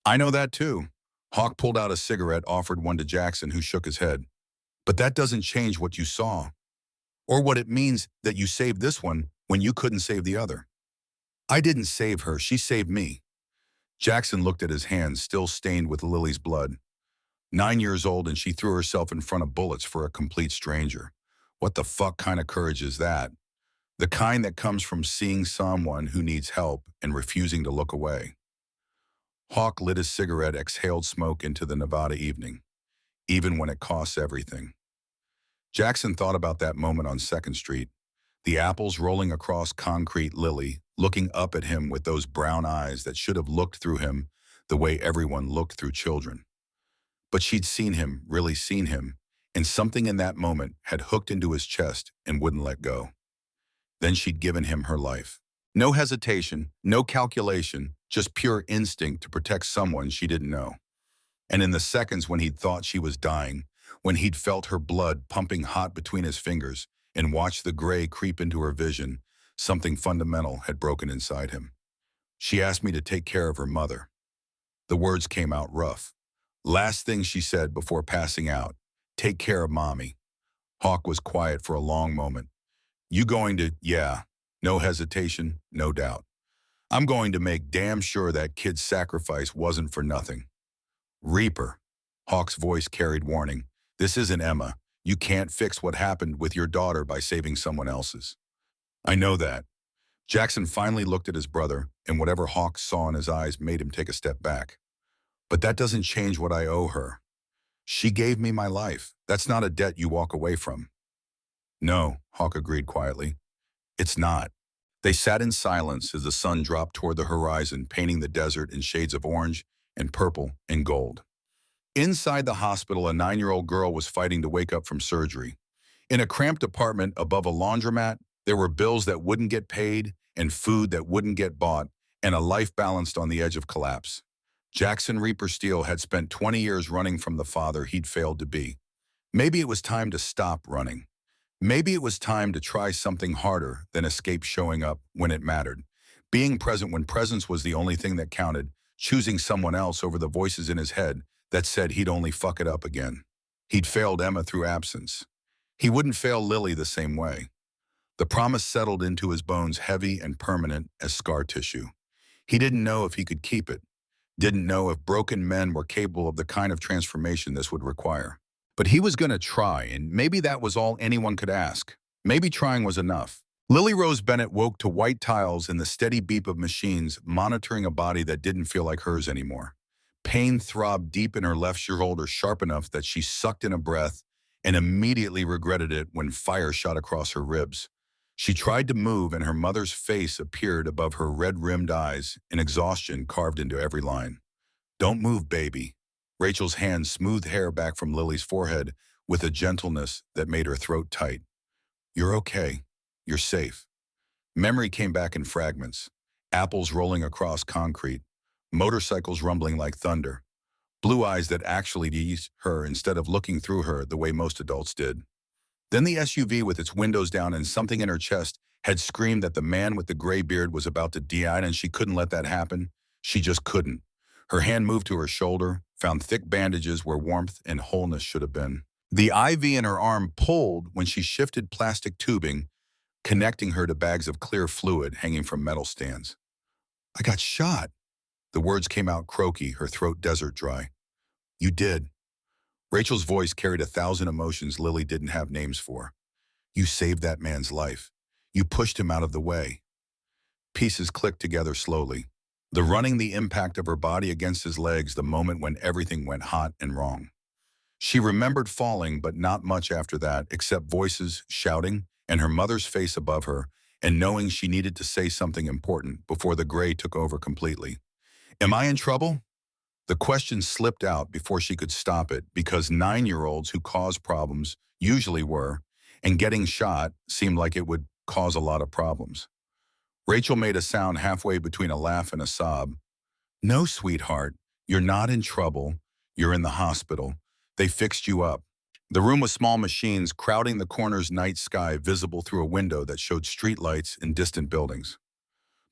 I know that too. Hawk pulled out a cigarette, offered one to Jackson, who shook his head. But that doesn't change what you saw, or what it means that you saved this one when you couldn't save the other. I didn't save her, she saved me. Jackson looked at his hands, still stained with Lily's blood. 9 years old, and she threw herself in front of bullets for a complete stranger. What the fuck kind of courage is that? The kind that comes from seeing someone who needs help and refusing to look away. Hawk lit his cigarette, exhaled smoke into the Nevada evening, even when it costs everything. Jackson thought about that moment on 2nd Street, the apples rolling across concrete, Lily looking up at him with those brown eyes that should have looked through him the way everyone looked through children. But she'd seen him, really seen him, and something in that moment had hooked into his chest and wouldn't let go. Then she'd given him her life. No hesitation, no calculation, just pure instinct to protect someone she didn't know. And in the seconds when he'd thought she was dying, when he'd felt her blood pumping hot between his fingers and watched the gray creep into her vision, something fundamental had broken inside him. She asked me to take care of her mother. The words came out rough. Last thing she said before passing out, take care of mommy. Hawk was quiet for a long moment. You going to, yeah, no hesitation, no doubt. I'm going to make damn sure that kid's sacrifice wasn't for nothing. Reaper. Hawk's voice carried warning. This isn't Emma. You can't fix what happened with your daughter by saving someone else's. I know that. Jackson finally looked at his brother, and whatever Hawk saw in his eyes made him take a step back. But that doesn't change what I owe her. She gave me my life. That's not a debt you walk away from. No, Hawk agreed quietly. It's not. They sat in silence as the sun dropped toward the horizon, painting the desert in shades of orange and purple and gold. Inside the hospital, a 9-year-old girl was fighting to wake up from surgery. In a cramped apartment above a laundromat, there were bills that wouldn't get paid and food that wouldn't get bought, and a life balanced on the edge of collapse. Jackson Reaper Steele had spent 20 years running from the father he'd failed to be. Maybe it was time to stop running. Maybe it was time to try something harder than escape showing up when it mattered. Being present when presence was the only thing that counted, choosing someone else over the voices in his head that said he'd only fuck it up again. He'd failed Emma through absence. He wouldn't fail Lily the same way. The promise settled into his bones, heavy and permanent as scar tissue. He didn't know if he could keep it. Didn't know if broken men were capable of the kind of transformation this would require. But he was going to try, and maybe that was all anyone could ask. Maybe trying was enough. Lily Rose Bennett woke to white tiles and the steady beep of machines monitoring a body that didn't feel like hers anymore. Pain throbbed deep in her left shoulder, sharp enough that she sucked in a breath and immediately regretted it when fire shot across her ribs. She tried to move, and her mother's face appeared above her red-rimmed eyes, and exhaustion carved into every line. Don't move, baby. Rachel's hand smoothed hair back from Lily's forehead with a gentleness that made her throat tight. You're okay. You're safe. Memory came back in fragments. Apples rolling across concrete. Motorcycles rumbling like thunder. Blue eyes that actually teased her instead of looking through her the way most adults did. Then the SUV with its windows down, and something in her chest had screamed that the man with the gray beard was about to die, and she couldn't let that happen. She just couldn't. Her hand moved to her shoulder, found thick bandages where warmth and wholeness should have been. The IV in her arm pulled when she shifted plastic tubing, connecting her to bags of clear fluid hanging from metal stands. I got shot. The words came out croaky, her throat desert dry. You did. Rachel's voice carried 1,000 emotions Lily didn't have names for. You saved that man's life. You pushed him out of the way. Pieces clicked together slowly. The running the impact of her body against his legs the moment when everything went hot and wrong. She remembered falling, but not much after that, except voices shouting and her mother's face above her, and knowing she needed to say something important before the gray took over completely. Am I in trouble? The question slipped out before she could stop it because 9-year-olds who cause problems usually were, and getting shot seemed like it would cause a lot of problems. Rachel made a sound halfway between a laugh and a sob. No, sweetheart, you're not in trouble. You're in the hospital. They fixed you up. The room was small machines crowding the corner's night sky visible through a window that showed streetlights and distant buildings.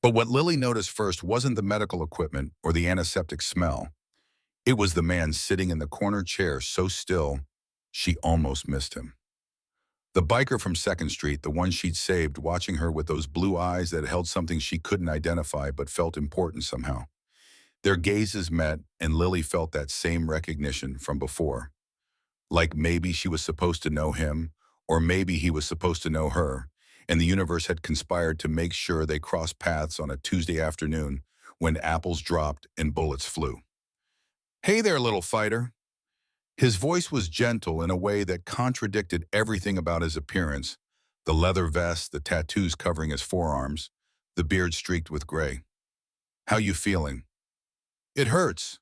But what Lily noticed first wasn't the medical equipment or the antiseptic smell. It was the man sitting in the corner chair so still, she almost missed him. The biker from 2nd Street, the one she'd saved, watching her with those blue eyes that held something she couldn't identify but felt important somehow. Their gazes met, and Lily felt that same recognition from before. Like maybe she was supposed to know him, or maybe he was supposed to know her, and the universe had conspired to make sure they crossed paths on a Tuesday afternoon when apples dropped and bullets flew. Hey there, little fighter. His voice was gentle in a way that contradicted everything about his appearance, the leather vest, the tattoos covering his forearms, the beard streaked with gray. How you feeling? It hurts.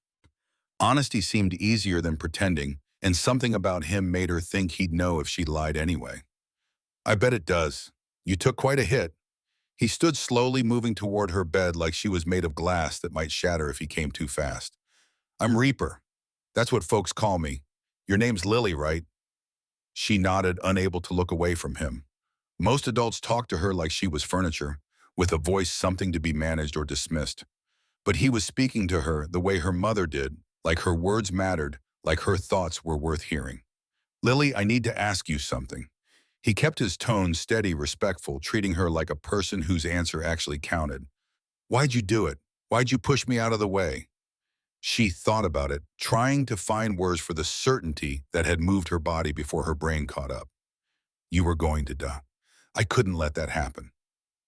Honesty seemed easier than pretending, and something about him made her think he'd know if she lied anyway. I bet it does. You took quite a hit. He stood slowly moving toward her bed like she was made of glass that might shatter if he came too fast. I'm Reaper. That's what folks call me. Your name's Lily, right? She nodded, unable to look away from him. Most adults talked to her like she was furniture, with a voice something to be managed or dismissed. But he was speaking to her the way her mother did, like her words mattered, like her thoughts were worth hearing. Lily, I need to ask you something. He kept his tone steady, respectful, treating her like a person whose answer actually counted. Why'd you do it? Why'd you push me out of the way? She thought about it, trying to find words for the certainty that had moved her body before her brain caught up. You were going to die. I couldn't let that happen.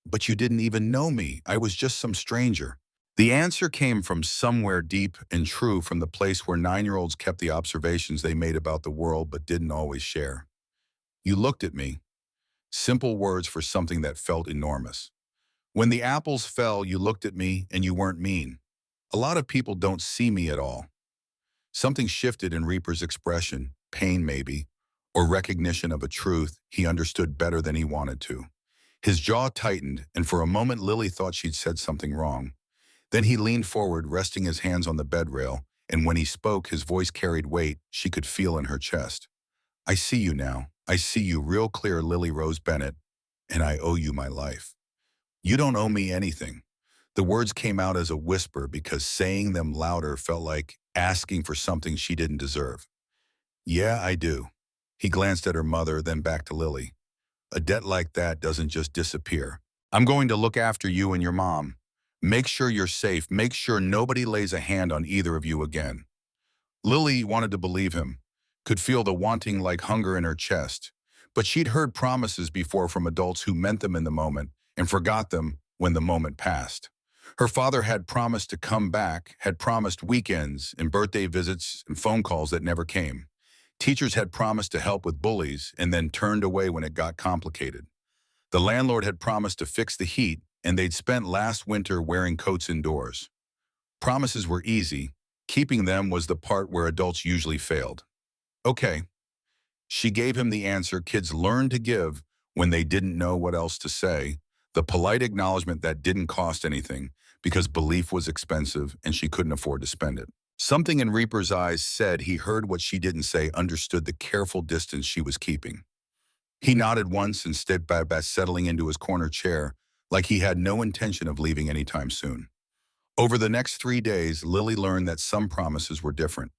But you didn't even know me. I was just some stranger. The answer came from somewhere deep and true, from the place where 9-year-olds kept the observations they made about the world but didn't always share. You looked at me. Simple words for something that felt enormous. When the apples fell, you looked at me and you weren't mean. A lot of people don't see me at all. Something shifted in Reaper's expression, pain maybe, or recognition of a truth he understood better than he wanted to. His jaw tightened, and for a moment Lily thought she'd said something wrong. Then he leaned forward, resting his hands on the bed rail, and when he spoke, his voice carried weight she could feel in her chest. I see you now. I see you real clear, Lily Rose Bennett, and I owe you my life. You don't owe me anything. The words came out as a whisper because saying them louder felt like asking for something she didn't deserve. Yeah, I do. He glanced at her mother, then back to Lily. A debt like that doesn't just disappear. I'm going to look after you and your mom. Make sure you're safe. Make sure nobody lays a hand on either of you again. Lily wanted to believe him, could feel the wanting like hunger in her chest. But she'd heard promises before from adults who meant them in the moment and forgot them when the moment passed. Her father had promised to come back, had promised weekends and birthday visits and phone calls that never came. Teachers had promised to help with bullies and then turned away when it got complicated. The landlord had promised to fix the heat, and they'd spent last winter wearing coats indoors. Promises were easy. Keeping them was the part where adults usually failed. Okay. She gave him the answer kids learned to give when they didn't know what else to say, the polite acknowledgement that didn't cost anything because belief was expensive and she couldn't afford to spend it. Something in Reaper's eyes said he heard what she didn't say, understood the careful distance she was keeping. He nodded once and stood back, settling into his corner chair like he had no intention of leaving anytime soon. Over the next 3 days, Lily learned that some promises were different.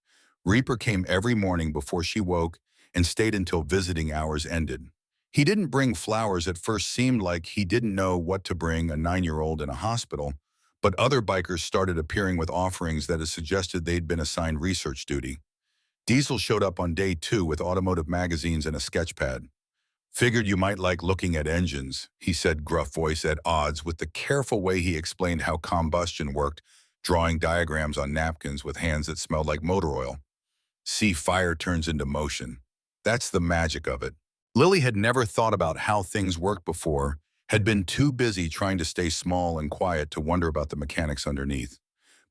Reaper came every morning before she woke and stayed until visiting hours ended. He didn't bring flowers. At first seemed like he didn't know what to bring a 9-year-old in a hospital, but other bikers started appearing with offerings that had suggested they'd been assigned research duty. Diesel showed up on day 2 with automotive magazines and a sketch pad. "Figured you might like looking at engines," he said, gruff voice at odds with the careful way he explained how combustion worked, drawing diagrams on napkins with hands that smelled like motor oil. "See, fire turns into motion. That's the magic of it." Lily had never thought about how things worked before, had been too busy trying to stay small and quiet to wonder about the mechanics underneath.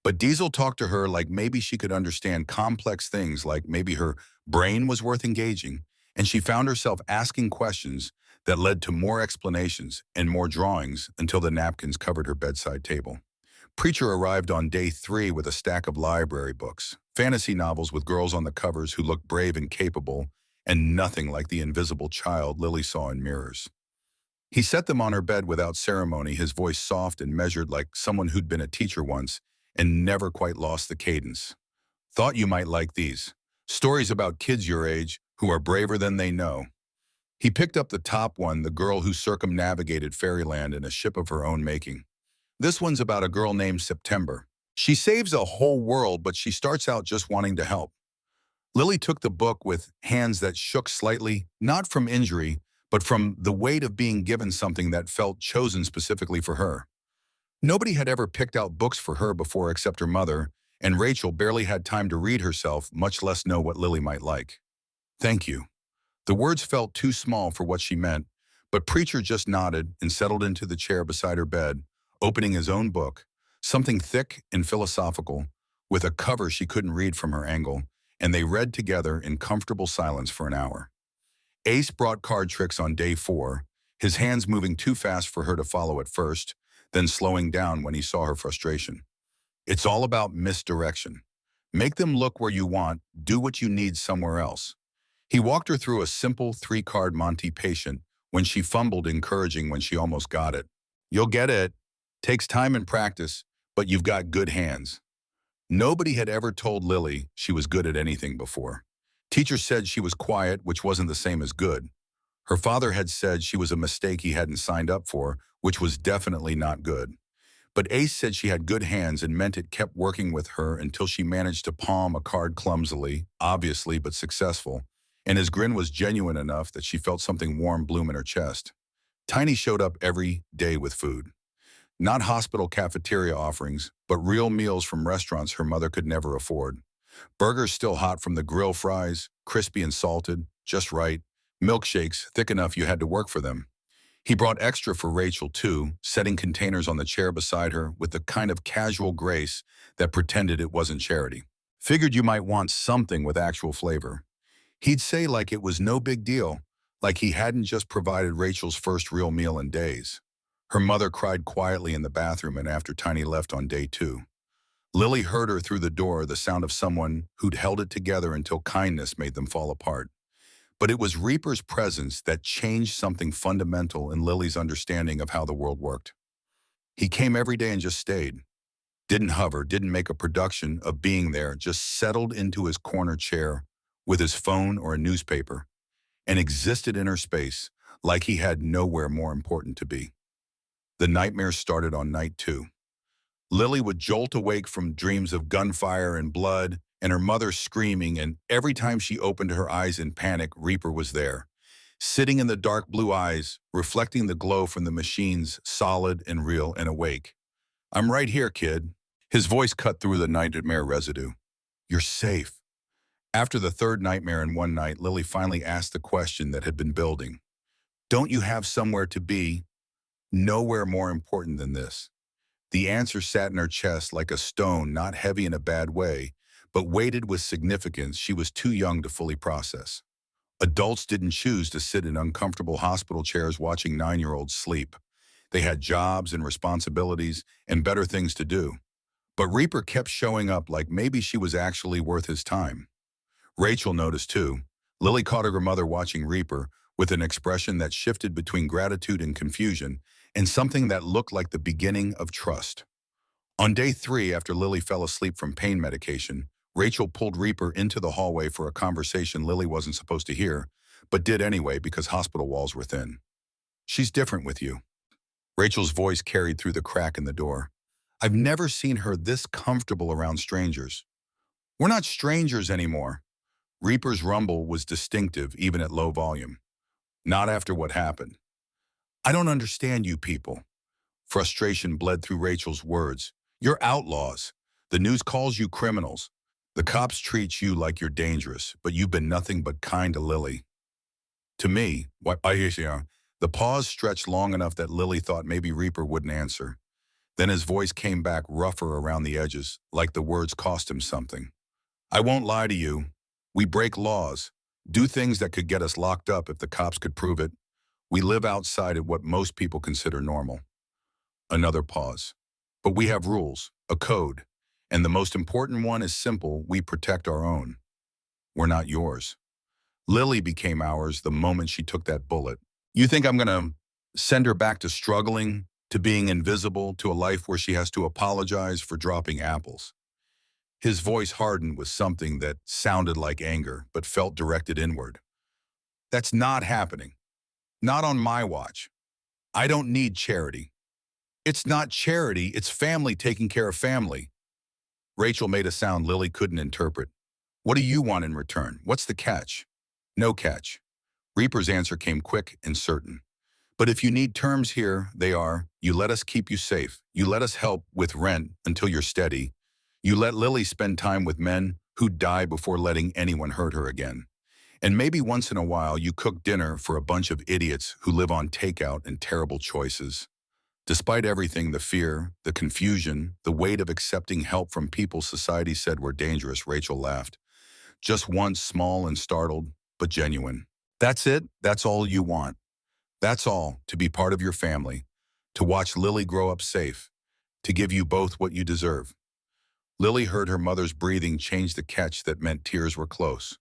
But Diesel talked to her like maybe she could understand complex things, like maybe her brain was worth engaging, and she found herself asking questions that led to more explanations and more drawings until the napkins covered her bedside table. Preacher arrived on day 3 with a stack of library books, fantasy novels with girls on the covers who looked brave and capable, and nothing like the invisible child Lily saw in mirrors. He set them on her bed without ceremony, his voice soft and measured like someone who'd been a teacher once and never quite lost the cadence. "Thought you might like these. Stories about kids your age who are braver than they know." He picked up the top one, the girl who circumnavigated fairyland in a ship of her own making. "This one's about a girl named September. She saves a whole world, but she starts out just wanting to help." Lily took the book with hands that shook slightly, not from injury, but from the weight of being given something that felt chosen specifically for her. Nobody had ever picked out books for her before except her mother, and Rachel barely had time to read herself, much less know what Lily might like. "Thank you." The words felt too small for what she meant, but Preacher just nodded and settled into the chair beside her bed, opening his own book, something thick and philosophical, with a cover she couldn't read from her angle, and they read together in comfortable silence for an hour. Ace brought card tricks on day 4, his hands moving too fast for her to follow at first, then slowing down when he saw her frustration. "It's all about misdirection. Make them look where you want, do what you need somewhere else." He walked her through a simple 3-card Monty patient when she fumbled, encouraging when she almost got it. "You'll get it. Takes time and practice, but you've got good hands." Nobody had ever told Lily she was good at anything before. Teacher said she was quiet, which wasn't the same as good. Her father had said she was a mistake he hadn't signed up for, which was definitely not good. But Ace said she had good hands and meant it, kept working with her until she managed to palm a card clumsily, obviously but successful, and his grin was genuine enough that she felt something warm bloom in her chest. Tiny showed up every day with food. Not hospital cafeteria offerings, but real meals from restaurants her mother could never afford. Burgers still hot from the grill, fries, crispy and salted, just right, milkshakes thick enough you had to work for them. He brought extra for Rachel too, setting containers on the chair beside her with the kind of casual grace that pretended it wasn't charity. "Figured you might want something with actual flavor." He'd say like it was no big deal, like he hadn't just provided Rachel's first real meal in days. Her mother cried quietly in the bathroom, and after Tiny left on day 2, Lily heard her through the door, the sound of someone who'd held it together until kindness made them fall apart. But it was Reaper's presence that changed something fundamental in Lily's understanding of how the world worked. He came every day and just stayed. Didn't hover, didn't make a production of being there, just settled into his corner chair with his phone or a newspaper and existed in her space like he had nowhere more important to be. The nightmares started on night 2. Lily would jolt awake from dreams of gunfire and blood and her mother screaming, and every time she opened her eyes in panic, Reaper was there, sitting in the dark blue eyes, reflecting the glow from the machines, solid and real and awake. "I'm right here, kid." His voice cut through the nightmare residue. "You're safe." After the 3rd nightmare in one night, Lily finally asked the question that had been building. "Don't you have somewhere to be? Nowhere more important than this?" The answer sat in her chest like a stone, not heavy in a bad way, but weighted with significance she was too young to fully process. Adults didn't choose to sit in uncomfortable hospital chairs watching 9-year-olds sleep. They had jobs and responsibilities and better things to do. But Reaper kept showing up like maybe she was actually worth his time. Rachel noticed too. Lily caught her mother watching Reaper with an expression that shifted between gratitude and confusion, and something that looked like the beginning of trust. On day 3, after Lily fell asleep from pain medication, Rachel pulled Reaper into the hallway for a conversation Lily wasn't supposed to hear, but did anyway because hospital walls were thin. She's different with you. Rachel's voice carried through the crack in the door. I've never seen her this comfortable around strangers. We're not strangers anymore. Reaper's rumble was distinctive even at low volume. Not after what happened. I don't understand you people. Frustration bled through Rachel's words. You're outlaws. The news calls you criminals. The cops treat you like you're dangerous, but you've been nothing but kind to Lily. To me, the pause stretched long enough that Lily thought maybe Reaper wouldn't answer. Then his voice came back rougher around the edges, like the words cost him something. I won't lie to you. We break laws, do things that could get us locked up if the cops could prove it. We live outside of what most people consider normal. Another pause. But we have rules, a code, and the most important one is simple: we protect our own. We're not yours. Lily became ours the moment she took that bullet. You think I'm gonna send her back to struggling, to being invisible, to a life where she has to apologize for dropping apples? His voice hardened with something that sounded like anger, but felt directed inward. That's not happening. Not on my watch. I don't need charity. It's not charity, it's family taking care of family. Rachel made a sound Lily couldn't interpret. What do you want in return? What's the catch? No catch. Reaper's answer came quick and certain. But if you need terms here, they are, you let us keep you safe. You let us help with rent until you're steady. You let Lily spend time with men who die before letting anyone hurt her again. And maybe once in a while you cook dinner for a bunch of idiots who live on takeout and terrible choices. Despite everything, the fear, the confusion, the weight of accepting help from people society said were dangerous, Rachel laughed. Just once, small and startled, but genuine. That's it? That's all you want? That's all, to be part of your family, to watch Lily grow up safe, to give you both what you deserve. Lily heard her mother's breathing change the catch that meant tears were close.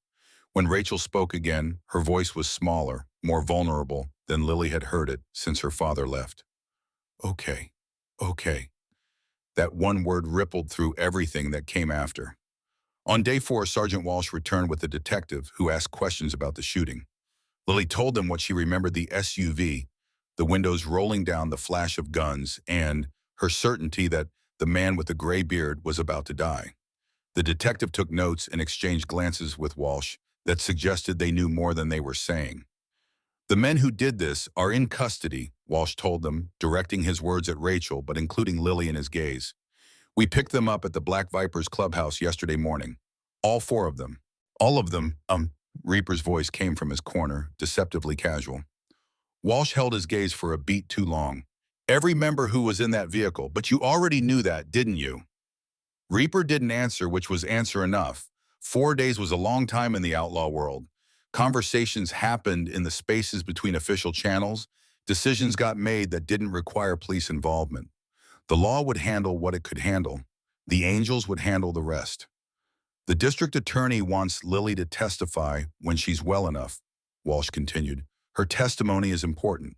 When Rachel spoke again, her voice was smaller, more vulnerable than Lily had heard it since her father left. Okay, okay. That one word rippled through everything that came after. On day 4, Sergeant Walsh returned with a detective who asked questions about the shooting. Lily told them what she remembered: the SUV, the windows rolling down, the flash of guns, and her certainty that the man with the gray beard was about to die. The detective took notes and exchanged glances with Walsh that suggested they knew more than they were saying. The men who did this are in custody, Walsh told them, directing his words at Rachel but including Lily in his gaze. We picked them up at the Black Vipers clubhouse yesterday morning. All 4 of them. All of them, Reaper's voice came from his corner, deceptively casual. Walsh held his gaze for a beat too long. Every member who was in that vehicle, but you already knew that, didn't you? Reaper didn't answer, which was answer enough. 4 days was a long time in the outlaw world. Conversations happened in the spaces between official channels. Decisions got made that didn't require police involvement. The law would handle what it could handle. The angels would handle the rest. The district attorney wants Lily to testify when she's well enough, Walsh continued. Her testimony is important.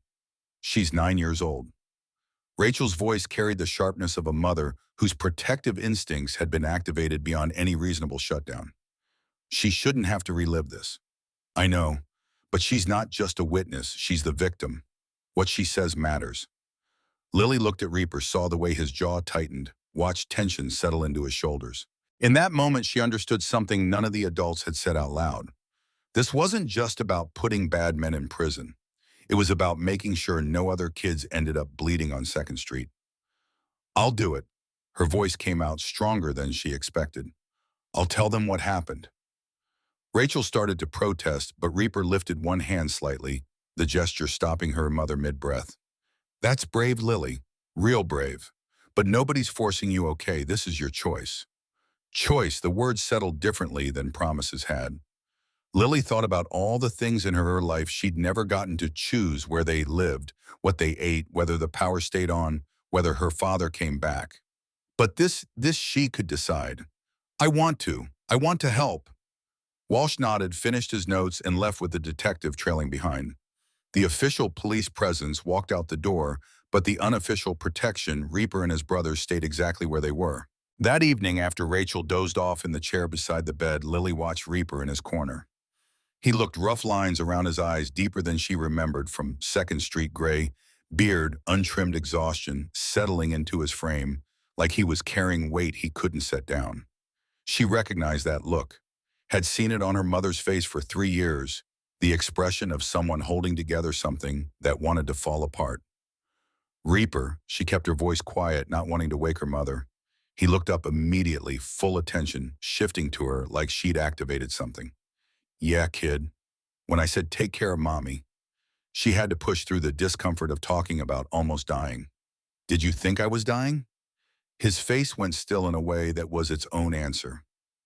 She's 9 years old. Rachel's voice carried the sharpness of a mother whose protective instincts had been activated beyond any reasonable shutdown. She shouldn't have to relive this. I know, but she's not just a witness, she's the victim. What she says matters. Lily looked at Reaper, saw the way his jaw tightened, watched tension settle into his shoulders. In that moment, she understood something none of the adults had said out loud. This wasn't just about putting bad men in prison. It was about making sure no other kids ended up bleeding on 2nd Street. I'll do it. Her voice came out stronger than she expected. I'll tell them what happened. Rachel started to protest, but Reaper lifted one hand slightly, the gesture stopping her mother mid-breath. That's brave, Lily. Real brave. But nobody's forcing you, okay? This is your choice. Choice, the word settled differently than promises had. Lily thought about all the things in her life she'd never gotten to choose: where they lived, what they ate, whether the power stayed on, whether her father came back. But this she could decide. I want to help. Walsh nodded, finished his notes, and left with the detective trailing behind. The official police presence walked out the door, but the unofficial protection, Reaper and his brothers, stayed exactly where they were. That evening, after Rachel dozed off in the chair beside the bed, Lily watched Reaper in his corner. He looked rough lines around his eyes deeper than she remembered from Second Street gray, beard, untrimmed exhaustion settling into his frame like he was carrying weight he couldn't set down. She recognized that look, had seen it on her mother's face for 3 years, the expression of someone holding together something that wanted to fall apart. Reaper, she kept her voice quiet, not wanting to wake her mother. He looked up immediately, full attention, shifting to her like she'd activated something. Yeah, kid. When I said take care of mommy, she had to push through the discomfort of talking about almost dying. Did you think I was dying? His face went still in a way that was its own answer.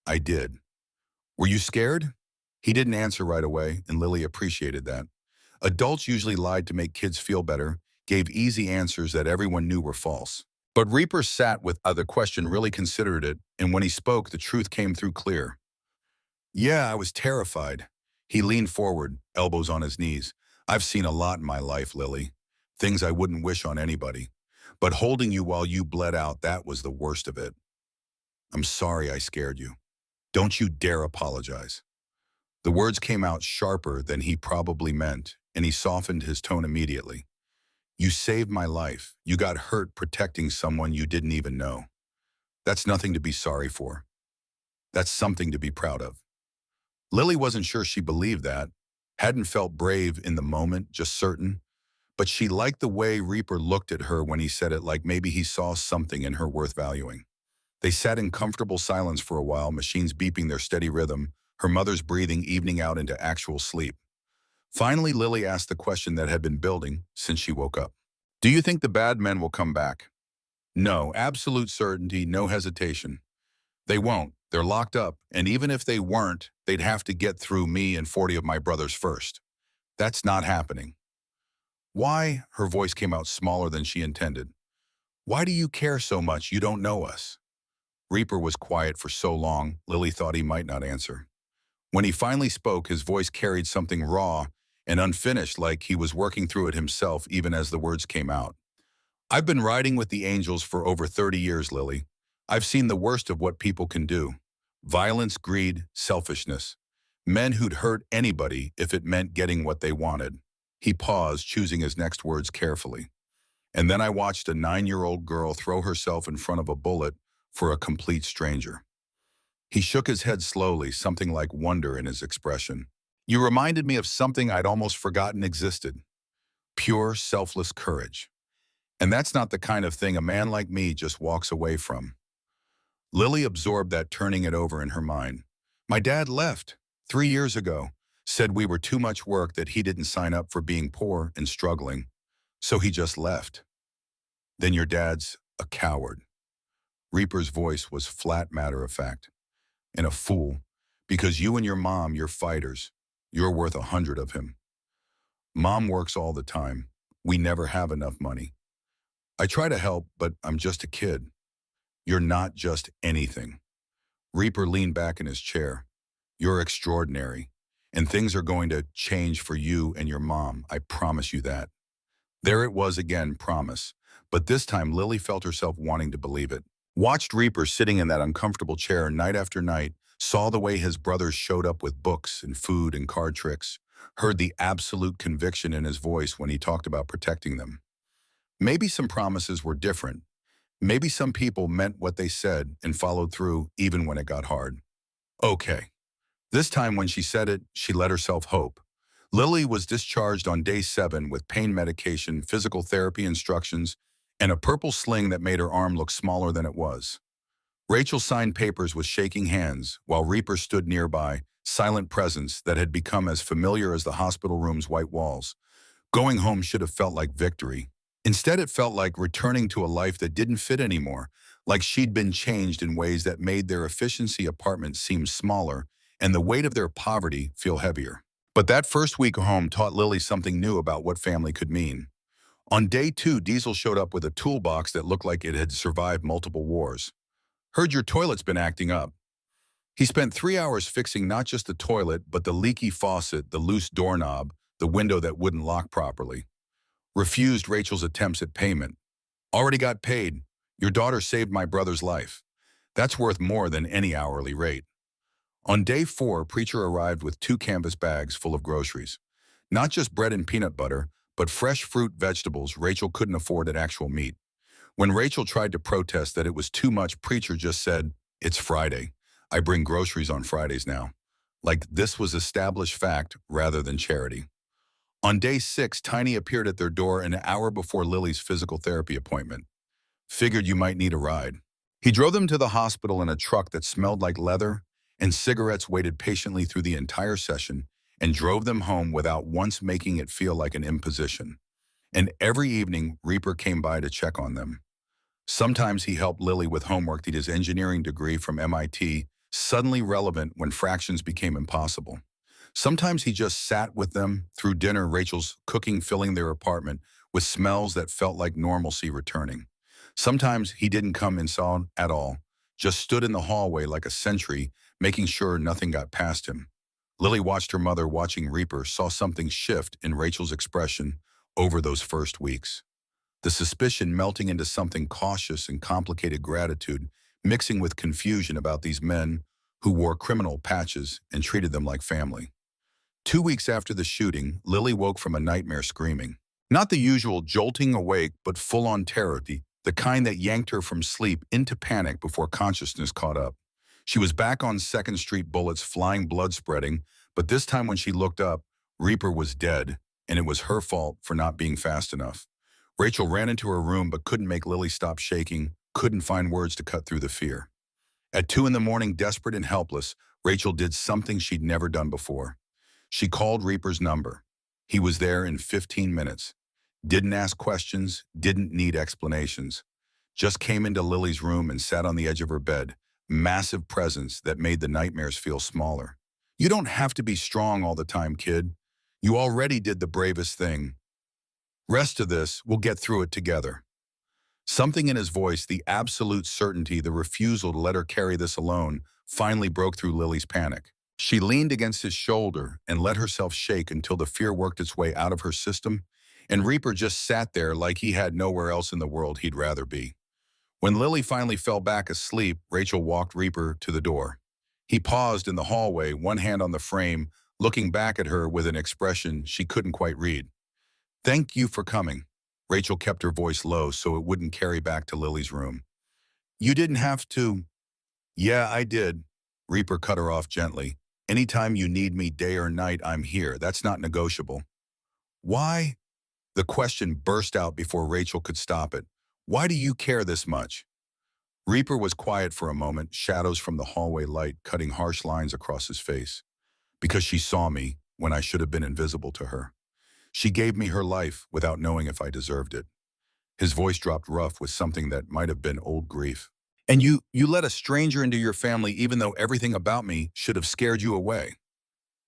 I did. Were you scared? He didn't answer right away, and Lily appreciated that. Adults usually lied to make kids feel better, gave easy answers that everyone knew were false. But Reaper sat with the question, really considered it, and when he spoke, the truth came through clear. Yeah, I was terrified. He leaned forward, elbows on his knees. I've seen a lot in my life, Lily. Things I wouldn't wish on anybody. But holding you while you bled out, that was the worst of it. I'm sorry I scared you. Don't you dare apologize. The words came out sharper than he probably meant, and he softened his tone immediately. You saved my life. You got hurt protecting someone you didn't even know. That's nothing to be sorry for. That's something to be proud of. Lily wasn't sure she believed that, hadn't felt brave in the moment, just certain, but she liked the way Reaper looked at her when he said it, like maybe he saw something in her worth valuing. They sat in comfortable silence for a while, machines beeping their steady rhythm, her mother's breathing evening out into actual sleep. Finally, Lily asked the question that had been building since she woke up. Do you think the bad men will come back? No, absolute certainty, no hesitation. They won't. They're locked up, and even if they weren't, they'd have to get through me and 40 of my brothers first. That's not happening. Why? Her voice came out smaller than she intended. Why do you care so much? You don't know us. Reaper was quiet for so long, Lily thought he might not answer. When he finally spoke, his voice carried something raw and unfinished, like he was working through it himself even as the words came out. I've been riding with the angels for over 30 years, Lily. I've seen the worst of what people can do. Violence, greed, selfishness. Men who'd hurt anybody if it meant getting what they wanted. He paused, choosing his next words carefully. And then I watched a 9-year-old girl throw herself in front of a bullet for a complete stranger. He shook his head slowly, something like wonder in his expression. You reminded me of something I'd almost forgotten existed. Pure, selfless courage. And that's not the kind of thing a man like me just walks away from. Lily absorbed that, turning it over in her mind. My dad left 3 years ago, said we were too much work, that he didn't sign up for being poor and struggling, so he just left. Then your dad's a coward. Reaper's voice was flat matter of fact. And a fool, because you and your mom, you're fighters. You're worth 100 of him. Mom works all the time. We never have enough money. I try to help, but I'm just a kid. You're not just anything. Reaper leaned back in his chair. You're extraordinary, and things are going to change for you and your mom. I promise you that. There it was again, promise. But this time Lily felt herself wanting to believe it. Watched Reaper sitting in that uncomfortable chair night after night, saw the way his brothers showed up with books and food and card tricks, heard the absolute conviction in his voice when he talked about protecting them. Maybe some promises were different. Maybe some people meant what they said and followed through even when it got hard. Okay. This time when she said it, she let herself hope. Lily was discharged on day 7 with pain medication, physical therapy instructions, and a purple sling that made her arm look smaller than it was. Rachel signed papers with shaking hands, while Reaper stood nearby, silent presence that had become as familiar as the hospital room's white walls. Going home should have felt like victory. Instead, it felt like returning to a life that didn't fit anymore, like she'd been changed in ways that made their efficiency apartment seem smaller and the weight of their poverty feel heavier. But that first week home taught Lily something new about what family could mean. On day 2, Diesel showed up with a toolbox that looked like it had survived multiple wars. Heard your toilet's been acting up. He spent 3 hours fixing not just the toilet, but the leaky faucet, the loose doorknob, the window that wouldn't lock properly. Refused Rachel's attempts at payment. Already got paid. Your daughter saved my brother's life. That's worth more than any hourly rate. On day 4, Preacher arrived with 2 canvas bags full of groceries. Not just bread and peanut butter, but fresh fruit, vegetables Rachel couldn't afford at actual meat. When Rachel tried to protest that it was too much, Preacher just said, "It's Friday. I bring groceries on Fridays now." Like this was established fact rather than charity. On day 6, Tiny appeared at their door an hour before Lily's physical therapy appointment. Figured you might need a ride. He drove them to the hospital in a truck that smelled like leather, and cigarettes waited patiently through the entire session, and drove them home without once making it feel like an imposition. And every evening, Reaper came by to check on them. Sometimes he helped Lily with homework that his engineering degree from MIT, suddenly relevant when fractions became impossible. Sometimes he just sat with them through dinner, Rachel's cooking filling their apartment with smells that felt like normalcy returning. Sometimes he didn't come inside at all, just stood in the hallway like a sentry, making sure nothing got past him. Lily watched her mother watching Reaper, saw something shift in Rachel's expression over those first weeks. The suspicion melting into something cautious and complicated gratitude, mixing with confusion about these men who wore criminal patches and treated them like family. 2 weeks after the shooting, Lily woke from a nightmare screaming. Not the usual jolting awake, but full-on terror, the kind that yanked her from sleep into panic before consciousness caught up. She was back on 2nd Street, bullets flying, blood spreading, but this time when she looked up, Reaper was dead, and it was her fault for not being fast enough. Rachel ran into her room but couldn't make Lily stop shaking, couldn't find words to cut through the fear. At 2 in the morning, desperate and helpless, Rachel did something she'd never done before. She called Reaper's number. He was there in 15 minutes. Didn't ask questions, didn't need explanations. Just came into Lily's room and sat on the edge of her bed, massive presence that made the nightmares feel smaller. "You don't have to be strong all the time, kid. You already did the bravest thing. Rest of this, we'll get through it together." Something in his voice, the absolute certainty, the refusal to let her carry this alone, finally broke through Lily's panic. She leaned against his shoulder and let herself shake until the fear worked its way out of her system, and Reaper just sat there like he had nowhere else in the world he'd rather be. When Lily finally fell back asleep, Rachel walked Reaper to the door. He paused in the hallway, one hand on the frame, looking back at her with an expression she couldn't quite read. "Thank you for coming." Rachel kept her voice low so it wouldn't carry back to Lily's room. "You didn't have to." "Yeah, I did." Reaper cut her off gently. "Anytime you need me, day or night, I'm here. That's not negotiable." "Why?" The question burst out before Rachel could stop it. "Why do you care this much?" Reaper was quiet for a moment, shadows from the hallway light cutting harsh lines across his face. "Because she saw me when I should have been invisible to her. She gave me her life without knowing if I deserved it." His voice dropped rough with something that might have been old grief. "And you let a stranger into your family even though everything about me should have scared you away."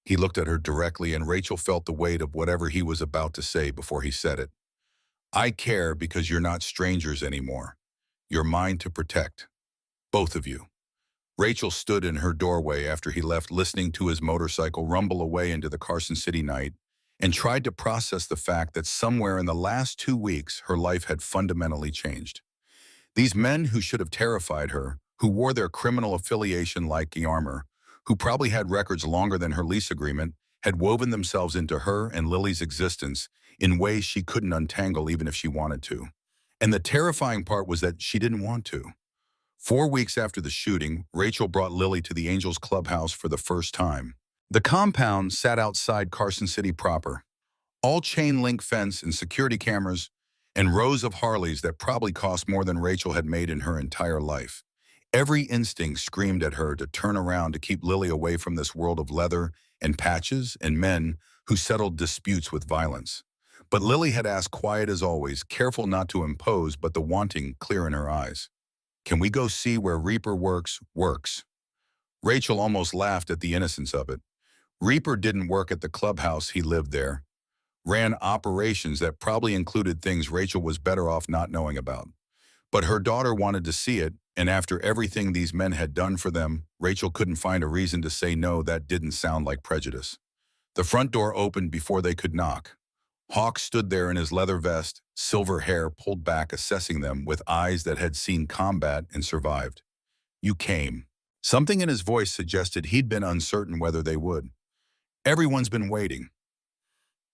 He looked at her directly, and Rachel felt the weight of whatever he was about to say before he said it. "I care because you're not strangers anymore. You're mine to protect. Both of you." Rachel stood in her doorway after he left, listening to his motorcycle rumble away into the Carson City night, and tried to process the fact that somewhere in the last 2 weeks her life had fundamentally changed. These men who should have terrified her, who wore their criminal affiliation like armor, who probably had records longer than her lease agreement, had woven themselves into her and Lily's existence in ways she couldn't untangle even if she wanted to. And the terrifying part was that she didn't want to. 4 weeks after the shooting, Rachel brought Lily to the Angels clubhouse for the first time. The compound sat outside Carson City proper. All chain-link fence and security cameras, and rows of Harleys that probably cost more than Rachel had made in her entire life. Every instinct screamed at her to turn around to keep Lily away from this world of leather and patches and men who settled disputes with violence. But Lily had asked, quiet as always, careful not to impose, but the wanting clear in her eyes. "Can we go see where Reaper works?" Rachel almost laughed at the innocence of it. Reaper didn't work at the clubhouse, he lived there. Ran operations that probably included things Rachel was better off not knowing about. But her daughter wanted to see it, and after everything these men had done for them, Rachel couldn't find a reason to say no. That didn't sound like prejudice. The front door opened before they could knock. Hawk stood there in his leather vest, silver hair pulled back, assessing them with eyes that had seen combat and survived. "You came." Something in his voice suggested he'd been uncertain whether they would. Everyone's been waiting.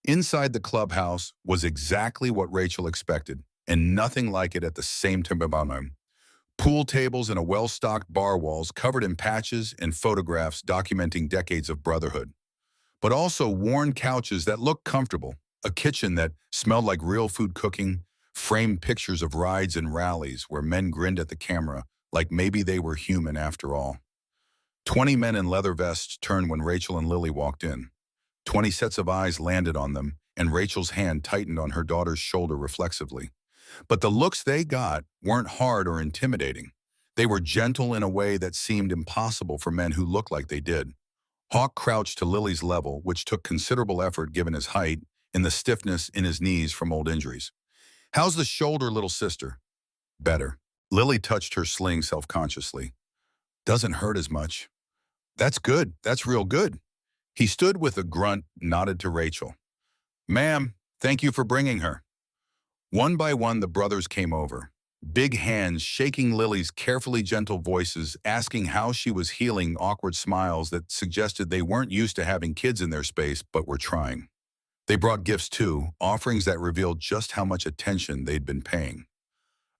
Inside the clubhouse was exactly what Rachel expected, and nothing like it at the same time. Pool tables and a well-stocked bar walls covered in patches and photographs documenting decades of brotherhood. But also worn couches that looked comfortable, a kitchen that smelled like real food cooking, framed pictures of rides and rallies where men grinned at the camera like maybe they were human after all. 20 men in leather vests turned when Rachel and Lily walked in. 20 sets of eyes landed on them, and Rachel's hand tightened on her daughter's shoulder reflexively. But the looks they got weren't hard or intimidating. They were gentle in a way that seemed impossible for men who looked like they did. Hawk crouched to Lily's level, which took considerable effort given his height and the stiffness in his knees from old injuries. "How's the shoulder, little sister?" "Better." Lily touched her sling self-consciously. "Doesn't hurt as much." "That's good. That's real good." He stood with a grunt, nodded to Rachel. "Ma'am, thank you for bringing her." One by one, the brothers came over, big hands shaking Lily's carefully gentle voices, asking how she was healing, awkward smiles that suggested they weren't used to having kids in their space but were trying. They brought gifts too, offerings that revealed just how much attention they'd been paying.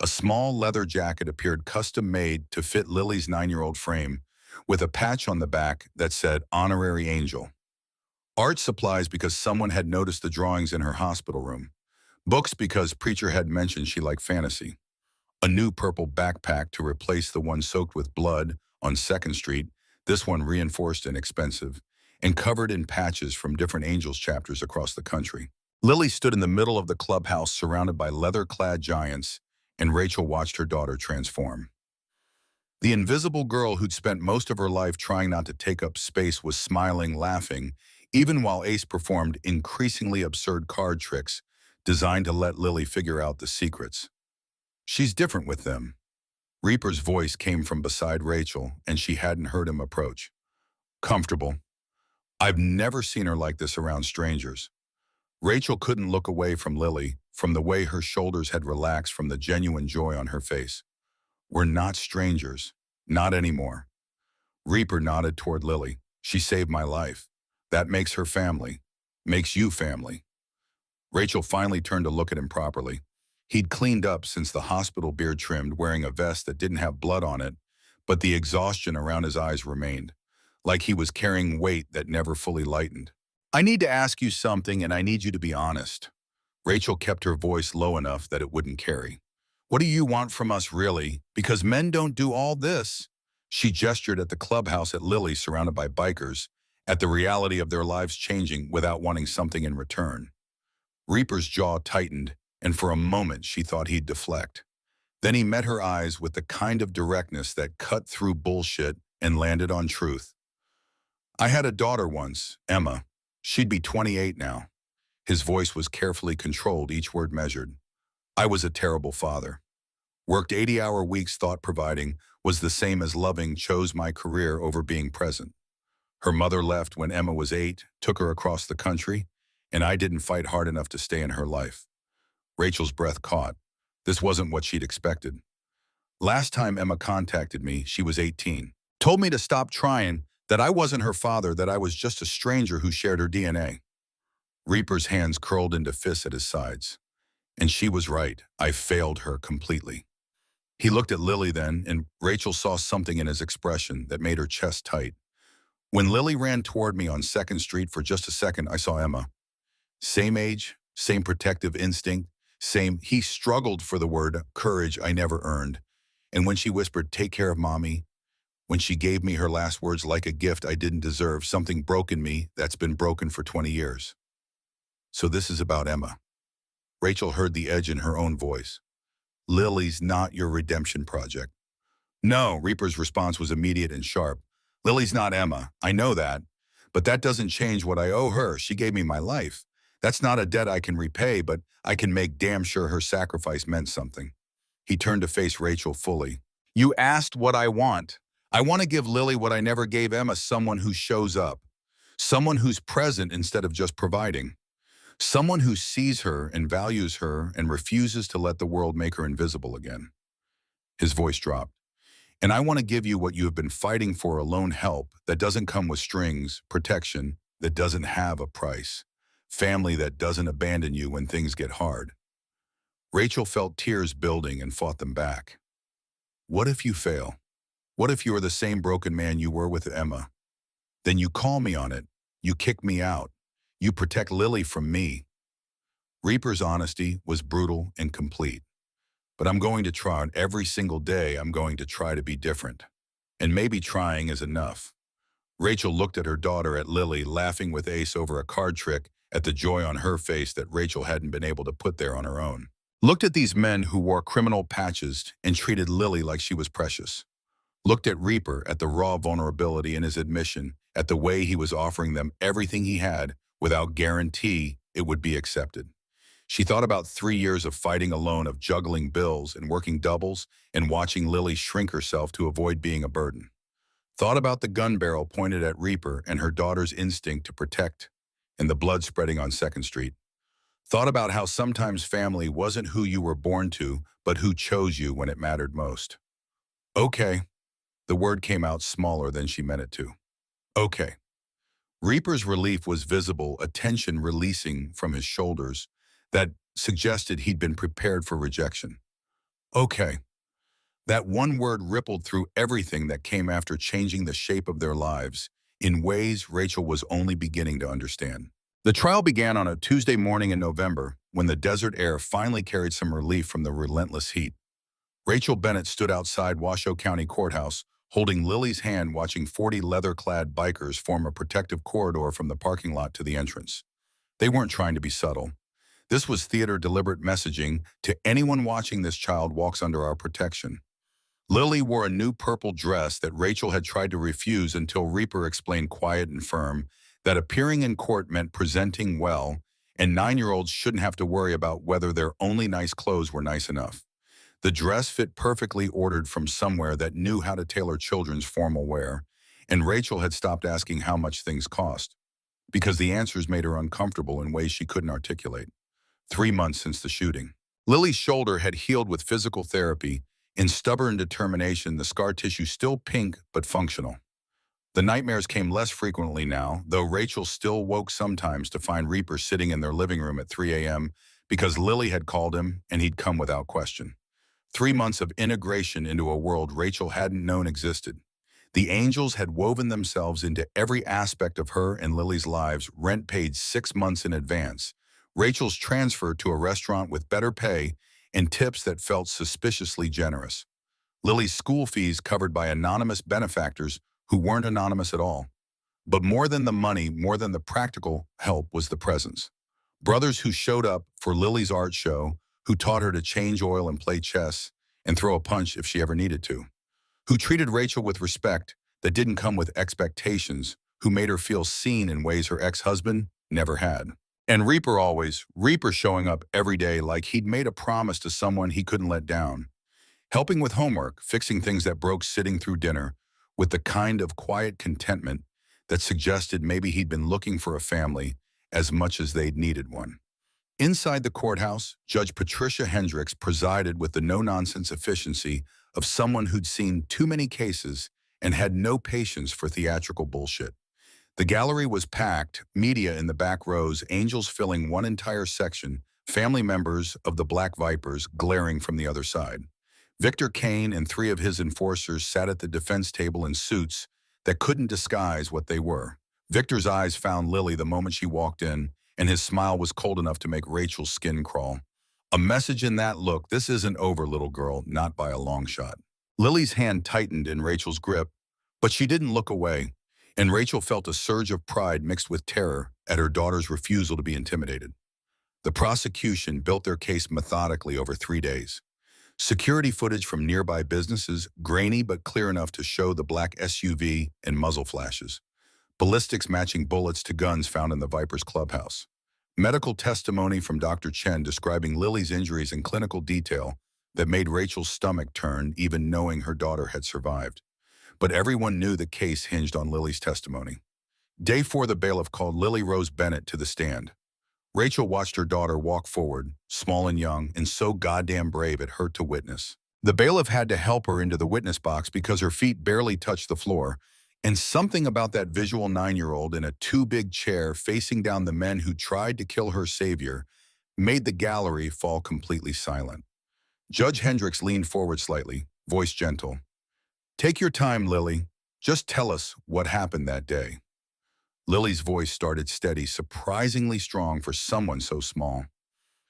A small leather jacket appeared custom-made to fit Lily's 9-year-old frame, with a patch on the back that said Honorary Angel. Art supplies because someone had noticed the drawings in her hospital room. Books because Preacher had mentioned she liked fantasy. A new purple backpack to replace the one soaked with blood on 2nd Street, this one reinforced and expensive, and covered in patches from different Angels chapters across the country. Lily stood in the middle of the clubhouse surrounded by leather-clad giants, and Rachel watched her daughter transform. The invisible girl who'd spent most of her life trying not to take up space was smiling, laughing, even while Ace performed increasingly absurd card tricks designed to let Lily figure out the secrets. "She's different with them." Reaper's voice came from beside Rachel, and she hadn't heard him approach. "Comfortable. I've never seen her like this around strangers." Rachel couldn't look away from Lily, from the way her shoulders had relaxed from the genuine joy on her face. "We're not strangers. Not anymore." Reaper nodded toward Lily. "She saved my life. That makes her family. Makes you family." Rachel finally turned to look at him properly. He'd cleaned up since the hospital beard trimmed, wearing a vest that didn't have blood on it, but the exhaustion around his eyes remained, like he was carrying weight that never fully lightened. "I need to ask you something, and I need you to be honest." Rachel kept her voice low enough that it wouldn't carry. "What do you want from us, really? Because men don't do all this." She gestured at the clubhouse at Lily, surrounded by bikers, at the reality of their lives changing without wanting something in return. Reaper's jaw tightened, and for a moment she thought he'd deflect. Then he met her eyes with the kind of directness that cut through bullshit and landed on truth. "I had a daughter once, Emma. She'd be 28 now." His voice was carefully controlled, each word measured. "I was a terrible father. Worked 80-hour weeks, thought providing was the same as loving, chose my career over being present. Her mother left when Emma was 8, took her across the country, and I didn't fight hard enough to stay in her life." Rachel's breath caught. This wasn't what she'd expected. "Last time Emma contacted me, she was 18. Told me to stop trying, that I wasn't her father, that I was just a stranger who shared her DNA." Reaper's hands curled into fists at his sides. "And she was right. I failed her completely." He looked at Lily then, and Rachel saw something in his expression that made her chest tight. "When Lily ran toward me on 2nd Street for just a second, I saw Emma. Same age, same protective instinct, same." He struggled for the word courage I never earned. "And when she whispered, 'Take care of mommy,' when she gave me her last words like a gift I didn't deserve, something broke in me that's been broken for 20 years. So this is about Emma." Rachel heard the edge in her own voice. "Lily's not your redemption project." "No," Reaper's response was immediate and sharp. "Lily's not Emma. I know that. But that doesn't change what I owe her. She gave me my life. That's not a debt I can repay, but I can make damn sure her sacrifice meant something." He turned to face Rachel fully. "You asked what I want. I want to give Lily what I never gave Emma, someone who shows up. Someone who's present instead of just providing. Someone who sees her and values her and refuses to let the world make her invisible again." His voice dropped. And I want to give you what you have been fighting for alone: help that doesn't come with strings, protection that doesn't have a price, family that doesn't abandon you when things get hard. Rachel felt tears building and fought them back. What if you fail? What if you are the same broken man you were with Emma? Then you call me on it. You kick me out. You protect Lily from me. Reaper's honesty was brutal and complete. But I'm going to try, and every single day I'm going to try to be different. And maybe trying is enough. Rachel looked at her daughter, at Lily, laughing with Ace over a card trick, at the joy on her face that Rachel hadn't been able to put there on her own. Looked at these men who wore criminal patches and treated Lily like she was precious. Looked at Reaper, at the raw vulnerability in his admission, at the way he was offering them everything he had without guarantee it would be accepted. She thought about 3 years of fighting alone, of juggling bills and working doubles and watching Lily shrink herself to avoid being a burden. Thought about the gun barrel pointed at Reaper and her daughter's instinct to protect and the blood spreading on 2nd Street. Thought about how sometimes family wasn't who you were born to, but who chose you when it mattered most. Okay. The word came out smaller than she meant it to. Okay. Reaper's relief was visible, a tension releasing from his shoulders that suggested he'd been prepared for rejection. Okay. That one word rippled through everything that came after, changing the shape of their lives in ways Rachel was only beginning to understand. The trial began on a Tuesday morning in November, when the desert air finally carried some relief from the relentless heat. Rachel Bennett stood outside Washoe County Courthouse, holding Lily's hand, watching 40 leather-clad bikers form a protective corridor from the parking lot to the entrance. They weren't trying to be subtle. This was theater, deliberate messaging: to anyone watching, this child walks under our protection. Lily wore a new purple dress that Rachel had tried to refuse until Reaper explained, quiet and firm, that appearing in court meant presenting well, and 9-year-olds shouldn't have to worry about whether their only nice clothes were nice enough. The dress fit perfectly, ordered from somewhere that knew how to tailor children's formal wear, and Rachel had stopped asking how much things cost, because the answers made her uncomfortable in ways she couldn't articulate. 3 months since the shooting. Lily's shoulder had healed with physical therapy. In stubborn determination, the scar tissue still pink but functional. The nightmares came less frequently now, though Rachel still woke sometimes to find Reaper sitting in their living room at 3 a.m. because Lily had called him and he'd come without question. 3 months of integration into a world Rachel hadn't known existed. The angels had woven themselves into every aspect of her and Lily's lives, rent paid 6 months in advance, Rachel's transfer to a restaurant with better pay and tips that felt suspiciously generous. Lily's school fees covered by anonymous benefactors who weren't anonymous at all. But more than the money, more than the practical help, was the presence. Brothers who showed up for Lily's art show, who taught her to change oil and play chess and throw a punch if she ever needed to, who treated Rachel with respect that didn't come with expectations, who made her feel seen in ways her ex-husband never had. And Reaper showing up every day like he'd made a promise to someone he couldn't let down. Helping with homework, fixing things that broke, sitting through dinner, with the kind of quiet contentment that suggested maybe he'd been looking for a family as much as they'd needed one. Inside the courthouse, Judge Patricia Hendricks presided with the no-nonsense efficiency of someone who'd seen too many cases and had no patience for theatrical bullshit. The gallery was packed, media in the back rows, angels filling one entire section, family members of the Black Vipers glaring from the other side. Victor Kane and 3 of his enforcers sat at the defense table in suits that couldn't disguise what they were. Victor's eyes found Lily the moment she walked in, and his smile was cold enough to make Rachel's skin crawl. A message in that look: this isn't over, little girl, not by a long shot. Lily's hand tightened in Rachel's grip, but she didn't look away, and Rachel felt a surge of pride mixed with terror at her daughter's refusal to be intimidated. The prosecution built their case methodically over 3 days. Security footage from nearby businesses, grainy but clear enough to show the black SUV and muzzle flashes. Ballistics matching bullets to guns found in the Vipers clubhouse. Medical testimony from Dr. Chen describing Lily's injuries in clinical detail that made Rachel's stomach turn, even knowing her daughter had survived. But everyone knew the case hinged on Lily's testimony. Day 4, the bailiff called Lily Rose Bennett to the stand. Rachel watched her daughter walk forward, small and young, and so goddamn brave it hurt to witness. The bailiff had to help her into the witness box because her feet barely touched the floor, and something about that visual 9-year-old in a too-big chair facing down the men who tried to kill her savior made the gallery fall completely silent. Judge Hendricks leaned forward slightly, voice gentle. "Take your time, Lily. Just tell us what happened that day." Lily's voice started steady, surprisingly strong for someone so small.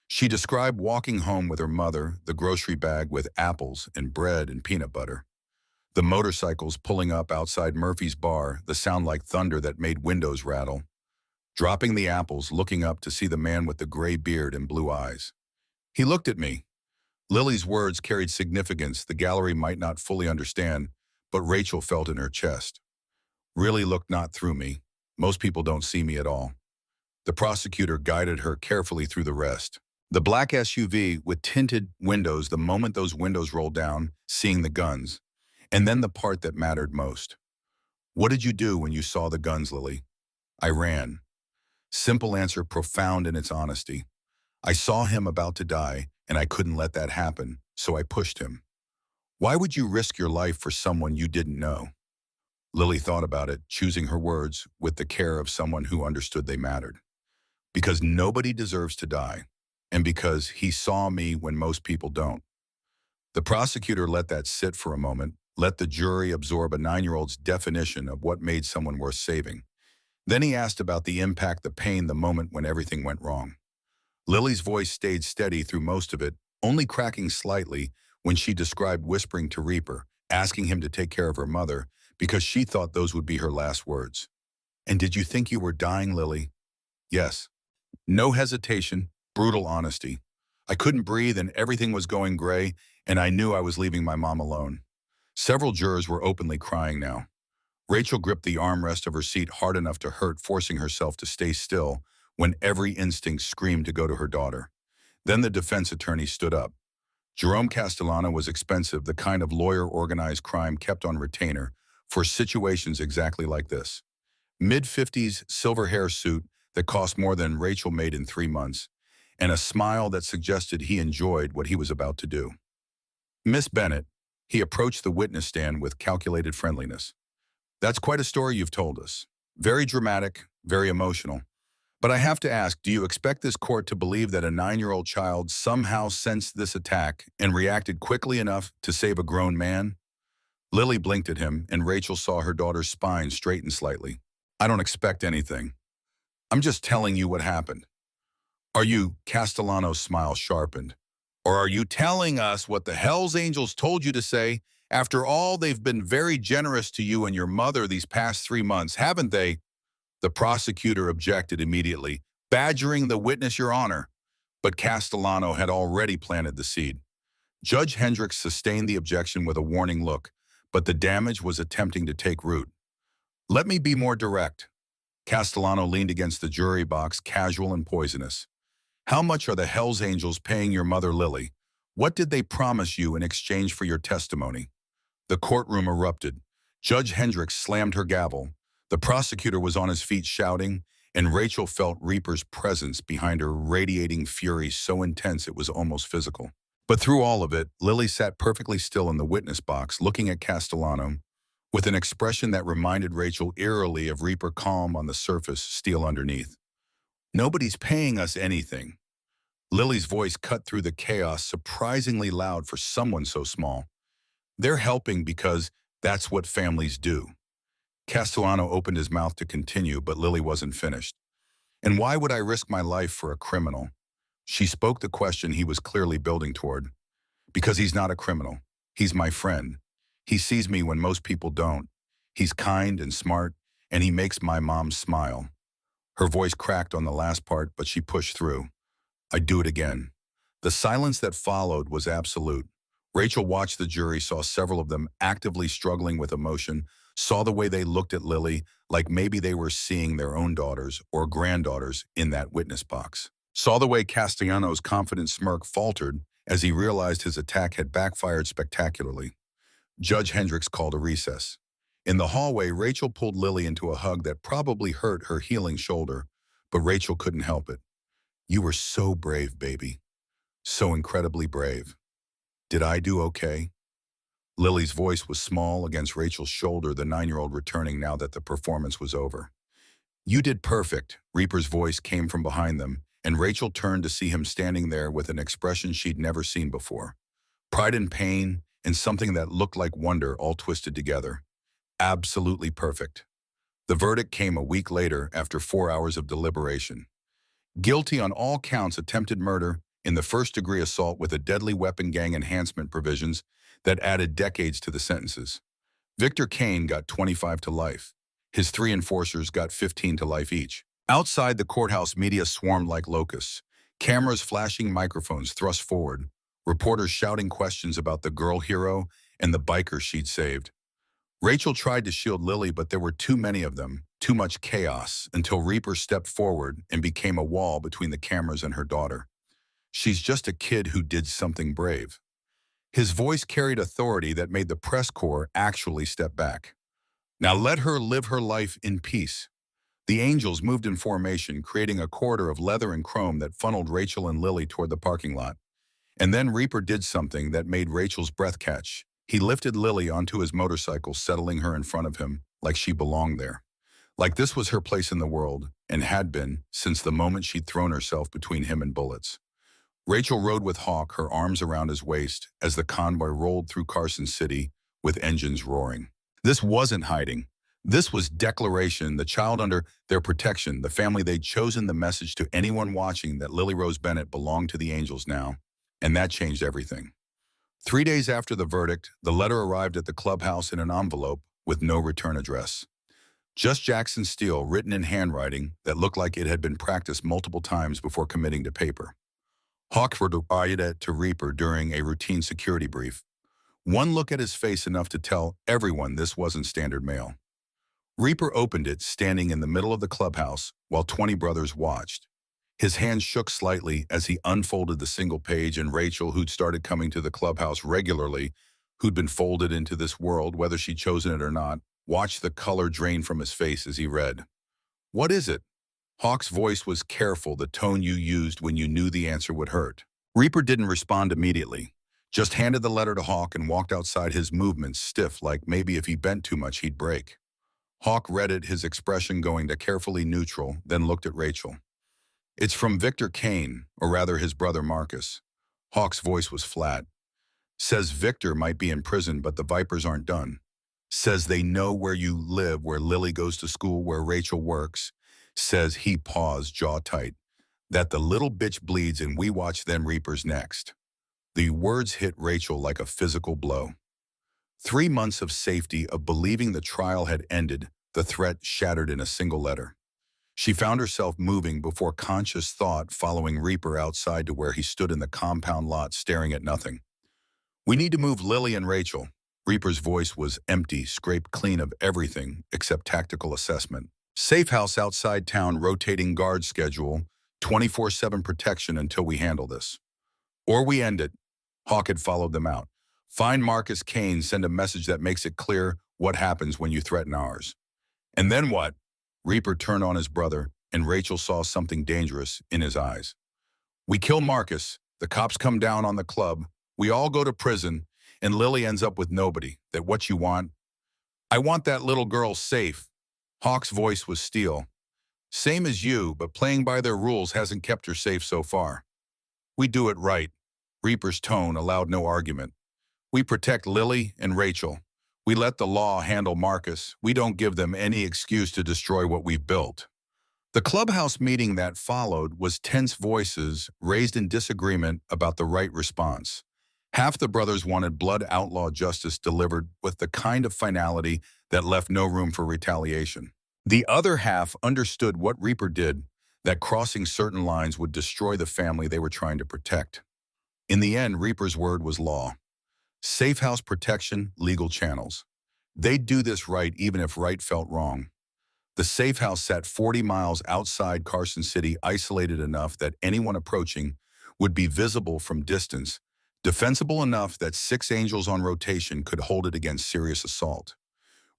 She described walking home with her mother, the grocery bag with apples and bread and peanut butter. The motorcycles pulling up outside Murphy's bar, the sound like thunder that made windows rattle. Dropping the apples, looking up to see the man with the gray beard and blue eyes. He looked at me. Lily's words carried significance the gallery might not fully understand, but Rachel felt in her chest. Really looked not through me. Most people don't see me at all. The prosecutor guided her carefully through the rest. The black SUV with tinted windows the moment those windows rolled down, seeing the guns. And then the part that mattered most. What did you do when you saw the guns, Lily? I ran. Simple answer, profound in its honesty. I saw him about to die, and I couldn't let that happen, so I pushed him. Why would you risk your life for someone you didn't know? Lily thought about it, choosing her words with the care of someone who understood they mattered. Because nobody deserves to die, and because he saw me when most people don't. The prosecutor let that sit for a moment, let the jury absorb a 9-year-old's definition of what made someone worth saving. Then he asked about the impact, the pain, the moment when everything went wrong. Lily's voice stayed steady through most of it, only cracking slightly when she described whispering to Reaper, asking him to take care of her mother, because she thought those would be her last words. And did you think you were dying, Lily? Yes. No hesitation, brutal honesty. I couldn't breathe and everything was going gray, and I knew I was leaving my mom alone. Several jurors were openly crying now. Rachel gripped the armrest of her seat hard enough to hurt, forcing herself to stay still when every instinct screamed to go to her daughter. Then the defense attorney stood up. Jerome Castellano was expensive, the kind of lawyer organized crime kept on retainer for situations exactly like this. Mid-50s silver hair suit that cost more than Rachel made in 3 months, and a smile that suggested he enjoyed what he was about to do. Miss Bennett, he approached the witness stand with calculated friendliness. That's quite a story you've told us. Very dramatic, very emotional. But I have to ask, do you expect this court to believe that a 9-year-old child somehow sensed this attack and reacted quickly enough to save a grown man? Lily blinked at him, and Rachel saw her daughter's spine straighten slightly. I don't expect anything. I'm just telling you what happened. Are you, Castellano's smile sharpened, or are you telling us what the Hells Angels told you to say? After all, they've been very generous to you and your mother these past 3 months, haven't they? The prosecutor objected immediately, badgering the witness, Your Honor. But Castellano had already planted the seed. Judge Hendricks sustained the objection with a warning look, but the damage was attempting to take root. Let me be more direct. Castellano leaned against the jury box, casual and poisonous. How much are the Hells Angels paying your mother, Lily? What did they promise you in exchange for your testimony? The courtroom erupted. Judge Hendricks slammed her gavel. The prosecutor was on his feet shouting, and Rachel felt Reaper's presence behind her, radiating fury so intense it was almost physical. But through all of it, Lily sat perfectly still in the witness box, looking at Castellano, with an expression that reminded Rachel eerily of Reaper, calm on the surface, steel underneath. Nobody's paying us anything. Lily's voice cut through the chaos, surprisingly loud for someone so small. They're helping because that's what families do. Castellano opened his mouth to continue, but Lily wasn't finished. And why would I risk my life for a criminal? She spoke the question he was clearly building toward. Because he's not a criminal. He's my friend. He sees me when most people don't. He's kind and smart, and he makes my mom smile. Her voice cracked on the last part, but she pushed through. I'd do it again. The silence that followed was absolute. Rachel watched the jury, saw several of them actively struggling with emotion, saw the way they looked at Lily, like maybe they were seeing their own daughters or granddaughters in that witness box. Saw the way Castellano's confident smirk faltered as he realized his attack had backfired spectacularly. Judge Hendricks called a recess. In the hallway, Rachel pulled Lily into a hug that probably hurt her healing shoulder, but Rachel couldn't help it. You were so brave, baby. So incredibly brave. Did I do okay? Lily's voice was small against Rachel's shoulder, the 9-year-old returning now that the performance was over. You did perfect, Reaper's voice came from behind them, and Rachel turned to see him standing there with an expression she'd never seen before. Pride and pain, and something that looked like wonder all twisted together. Absolutely perfect. The verdict came a week later after 4 hours of deliberation. Guilty on all counts: attempted murder, in the first-degree assault with a deadly weapon, gang enhancement provisions that added decades to the sentences. Victor Kane got 25 to life. His 3 enforcers got 15 to life each. Outside the courthouse, media swarmed like locusts. Cameras flashing, microphones thrust forward. Reporters shouting questions about the girl hero and the biker she'd saved. Rachel tried to shield Lily, but there were too many of them, too much chaos, until Reaper stepped forward and became a wall between the cameras and her daughter. She's just a kid who did something brave. His voice carried authority that made the press corps actually step back. Now let her live her life in peace. The Angels moved in formation, creating a corridor of leather and chrome that funneled Rachel and Lily toward the parking lot. And then Reaper did something that made Rachel's breath catch. He lifted Lily onto his motorcycle, settling her in front of him like she belonged there. Like this was her place in the world, and had been since the moment she'd thrown herself between him and bullets. Rachel rode with Hawk, her arms around his waist, as the convoy rolled through Carson City with engines roaring. This wasn't hiding. This was declaration, the child under their protection, the family they'd chosen, the message to anyone watching that Lily Rose Bennett belonged to the Angels now. And that changed everything. 3 days after the verdict, the letter arrived at the clubhouse in an envelope with no return address. Just Jackson Steele, written in handwriting that looked like it had been practiced multiple times before committing to paper. Hawk provided it to Reaper during a routine security brief. One look at his face enough to tell everyone this wasn't standard mail. Reaper opened it, standing in the middle of the clubhouse, while 20 brothers watched. His hand shook slightly as he unfolded the single page, and Rachel, who'd started coming to the clubhouse regularly, who'd been folded into this world, whether she'd chosen it or not, watched the color drain from his face as he read. What is it? Hawk's voice was careful, the tone you used when you knew the answer would hurt. Reaper didn't respond immediately, just handed the letter to Hawk and walked outside, his movements stiff, like maybe if he bent too much he'd break. Hawk read it, his expression going to carefully neutral, then looked at Rachel. It's from Victor Kane, or rather his brother Marcus. Hawk's voice was flat. Says Victor might be in prison, but the Vipers aren't done. Says they know where you live, where Lily goes to school, where Rachel works. Says, he paused, jaw tight, that the little bitch bleeds and we watch them Reapers next. The words hit Rachel like a physical blow. 3 months of safety, of believing the trial had ended, the threat shattered in a single letter. She found herself moving before conscious thought, following Reaper outside to where he stood in the compound lot staring at nothing. We need to move Lily and Rachel. Reaper's voice was empty, scraped clean of everything except tactical assessment. Safe house outside town, rotating guard schedule, 24/7 protection until we handle this. Or we end it. Hawk had followed them out. Find Marcus Kane, send a message that makes it clear what happens when you threaten ours. And then what? Reaper turned on his brother, and Rachel saw something dangerous in his eyes. We kill Marcus, the cops come down on the club, we all go to prison, and Lily ends up with nobody. That what you want? I want that little girl safe. Hawk's voice was steel. Same as you, but playing by their rules hasn't kept her safe so far. We do it right. Reaper's tone allowed no argument. We protect Lily and Rachel. We let the law handle Marcus. We don't give them any excuse to destroy what we've built. The clubhouse meeting that followed was tense, voices raised in disagreement about the right response. Half the brothers wanted blood outlaw justice delivered with the kind of finality that left no room for retaliation. The other half understood what Reaper did, that crossing certain lines would destroy the family they were trying to protect. In the end, Reaper's word was law. Safe house protection, legal channels. They'd do this right even if right felt wrong. The safe house sat 40 miles outside Carson City, isolated enough that anyone approaching would be visible from distance, defensible enough that 6 angels on rotation could hold it against serious assault.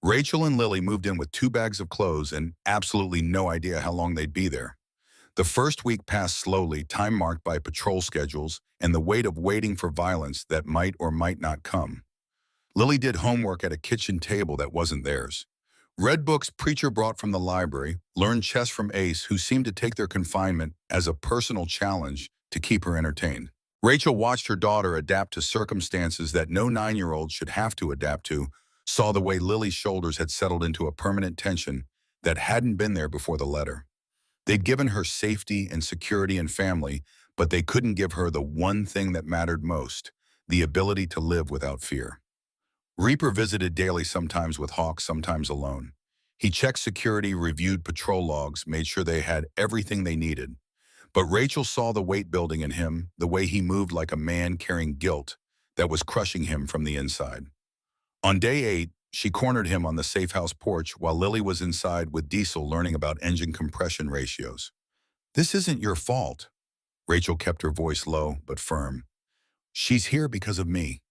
Rachel and Lily moved in with 2 bags of clothes and absolutely no idea how long they'd be there. The first week passed slowly, time marked by patrol schedules and the weight of waiting for violence that might or might not come. Lily did homework at a kitchen table that wasn't theirs. Read books Preacher brought from the library, learned chess from Ace, who seemed to take their confinement as a personal challenge to keep her entertained. Rachel watched her daughter adapt to circumstances that no 9-year-old should have to adapt to, saw the way Lily's shoulders had settled into a permanent tension that hadn't been there before the letter. They'd given her safety and security and family, but they couldn't give her the one thing that mattered most, the ability to live without fear. Reaper visited daily, sometimes with Hawk, sometimes alone. He checked security, reviewed patrol logs, made sure they had everything they needed. But Rachel saw the weight building in him, the way he moved like a man carrying guilt that was crushing him from the inside. On day 8, she cornered him on the safe house porch while Lily was inside with Diesel learning about engine compression ratios. "This isn't your fault." Rachel kept her voice low but firm. "She's here because of me."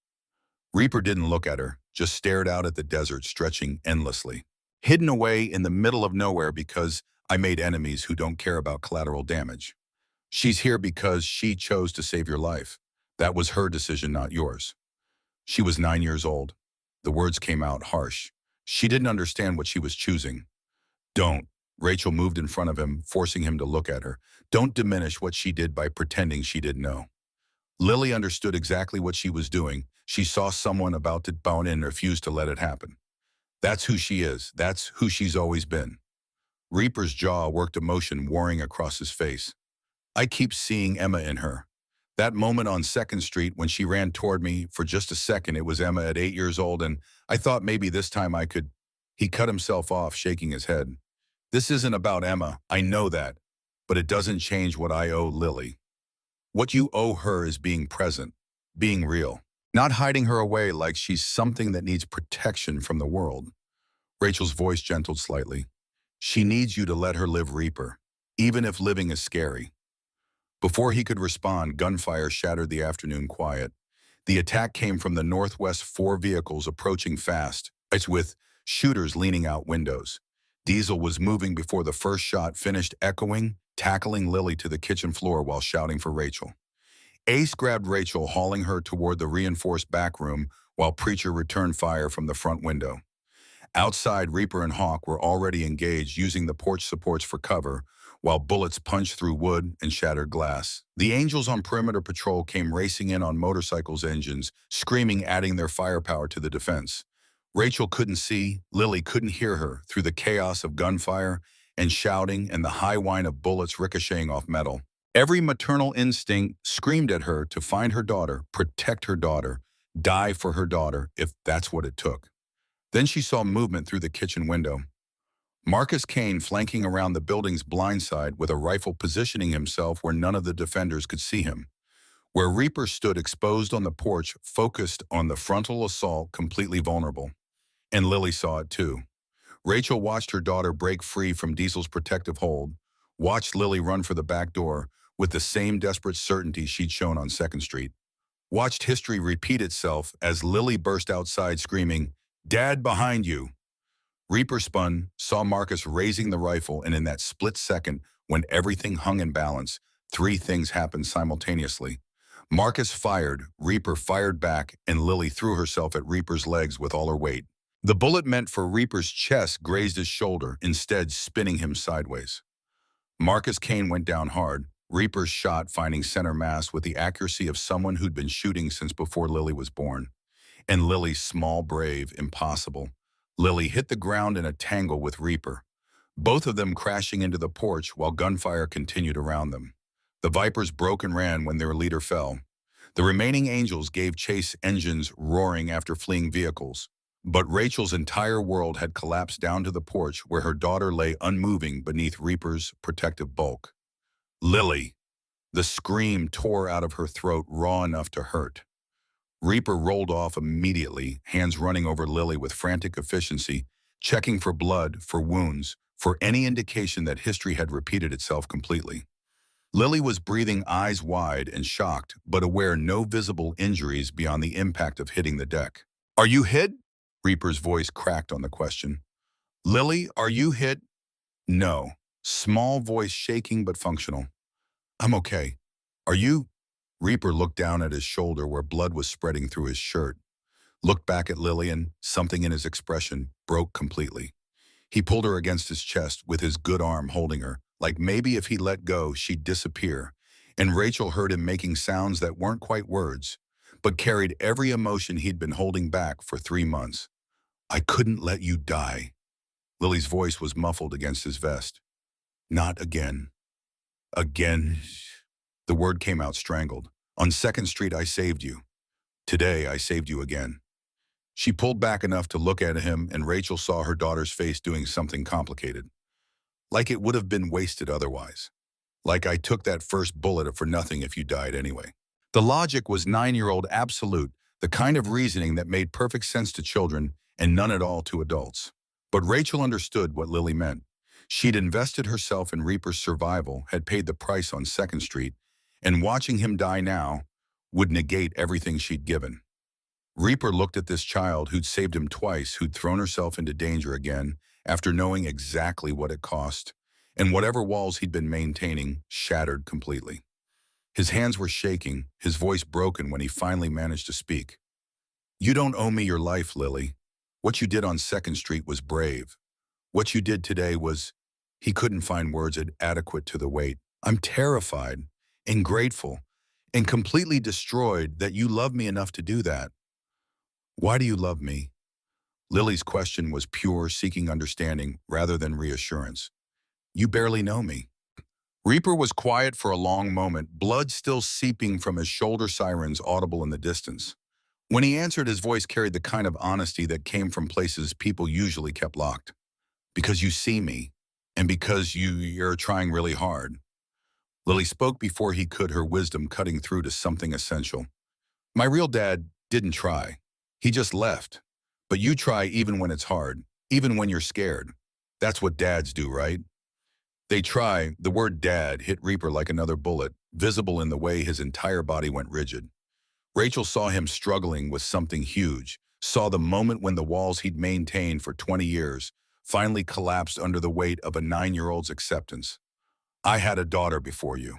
Reaper didn't look at her, just stared out at the desert stretching endlessly. "Hidden away in the middle of nowhere because I made enemies who don't care about collateral damage. She's here because she chose to save your life. That was her decision, not yours." She was 9 years old. The words came out harsh. She didn't understand what she was choosing. "Don't." Rachel moved in front of him, forcing him to look at her. "Don't diminish what she did by pretending she didn't know." Lily understood exactly what she was doing. She saw someone about to bone in and refused to let it happen. That's who she is. That's who she's always been. Reaper's jaw worked, emotion warring across his face. "I keep seeing Emma in her. That moment on 2nd Street when she ran toward me for just a second, it was Emma at 8 years old, and I thought maybe this time I could." He cut himself off, shaking his head. "This isn't about Emma, I know that, but it doesn't change what I owe Lily. What you owe her is being present, being real, not hiding her away like she's something that needs protection from the world." Rachel's voice gentled slightly. "She needs you to let her live, Reaper, even if living is scary." Before he could respond, gunfire shattered the afternoon quiet. The attack came from the northwest, 4 vehicles approaching fast, with shooters leaning out windows. Diesel was moving before the first shot finished echoing, tackling Lily to the kitchen floor while shouting for Rachel. Ace grabbed Rachel, hauling her toward the reinforced back room while Preacher returned fire from the front window. Outside, Reaper and Hawk were already engaged, using the porch supports for cover, while bullets punched through wood and shattered glass. The Angels on perimeter patrol came racing in on motorcycles' engines, screaming, adding their firepower to the defense. Rachel couldn't see, Lily couldn't hear her through the chaos of gunfire and shouting and the high whine of bullets ricocheting off metal. Every maternal instinct screamed at her to find her daughter, protect her daughter, die for her daughter if that's what it took. Then she saw movement through the kitchen window. Marcus Kane flanking around the building's blind side with a rifle, positioning himself where none of the defenders could see him. Where Reaper stood exposed on the porch, focused on the frontal assault, completely vulnerable. And Lily saw it too. Rachel watched her daughter break free from Diesel's protective hold, watched Lily run for the back door with the same desperate certainty she'd shown on 2nd Street. Watched history repeat itself as Lily burst outside screaming, "Dad, behind you!" Reaper spun, saw Marcus raising the rifle, and in that split second, when everything hung in balance, 3 things happened simultaneously. Marcus fired, Reaper fired back, and Lily threw herself at Reaper's legs with all her weight. The bullet meant for Reaper's chest grazed his shoulder, instead spinning him sideways. Marcus Kane went down hard, Reaper's shot finding center mass with the accuracy of someone who'd been shooting since before Lily was born. And Lily, small, brave, impossible. Lily hit the ground in a tangle with Reaper, both of them crashing into the porch while gunfire continued around them. The Vipers broke and ran when their leader fell. The remaining Angels gave chase, engines roaring after fleeing vehicles. But Rachel's entire world had collapsed down to the porch where her daughter lay unmoving beneath Reaper's protective bulk. "Lily!" The scream tore out of her throat, raw enough to hurt. Reaper rolled off immediately, hands running over Lily with frantic efficiency, checking for blood, for wounds, for any indication that history had repeated itself completely. Lily was breathing, eyes wide and shocked, but aware no visible injuries beyond the impact of hitting the deck. "Are you hit?" Reaper's voice cracked on the question. "Lily, are you hit?" "No." Small voice shaking but functional. I'm okay. Are you? Reaper looked down at his shoulder where blood was spreading through his shirt, looked back at Lillian, something in his expression broke completely. He pulled her against his chest with his good arm holding her, like maybe if he let go, she'd disappear. And Rachel heard him making sounds that weren't quite words, but carried every emotion he'd been holding back for 3 months. I couldn't let you die. Lily's voice was muffled against his vest. Not again. Again. The word came out strangled. On 2nd Street, I saved you. Today, I saved you again. She pulled back enough to look at him, and Rachel saw her daughter's face doing something complicated. Like it would have been wasted otherwise. Like I took that first bullet for nothing if you died anyway. The logic was 9-year-old absolute, the kind of reasoning that made perfect sense to children and none at all to adults. But Rachel understood what Lily meant. She'd invested herself in Reaper's survival, had paid the price on 2nd Street, and watching him die now would negate everything she'd given. Reaper looked at this child who'd saved him twice, who'd thrown herself into danger again after knowing exactly what it cost, and whatever walls he'd been maintaining shattered completely. His hands were shaking, his voice broken when he finally managed to speak. You don't owe me your life, Lily. What you did on 2nd Street was brave. What you did today was... He couldn't find words adequate to the weight. I'm terrified and grateful and completely destroyed that you love me enough to do that. Why do you love me? Lily's question was pure, seeking understanding rather than reassurance. You barely know me. Reaper was quiet for a long moment, blood still seeping from his shoulder sirens audible in the distance. When he answered, his voice carried the kind of honesty that came from places people usually kept locked. Because you see me, and because you're trying really hard. Lily spoke before he could, her wisdom cutting through to something essential. My real dad didn't try. He just left. But you try even when it's hard, even when you're scared. That's what dads do, right? They try. The word dad hit Reaper like another bullet, visible in the way his entire body went rigid. Rachel saw him struggling with something huge, saw the moment when the walls he'd maintained for 20 years finally collapsed under the weight of a 9-year-old's acceptance. I had a daughter before you.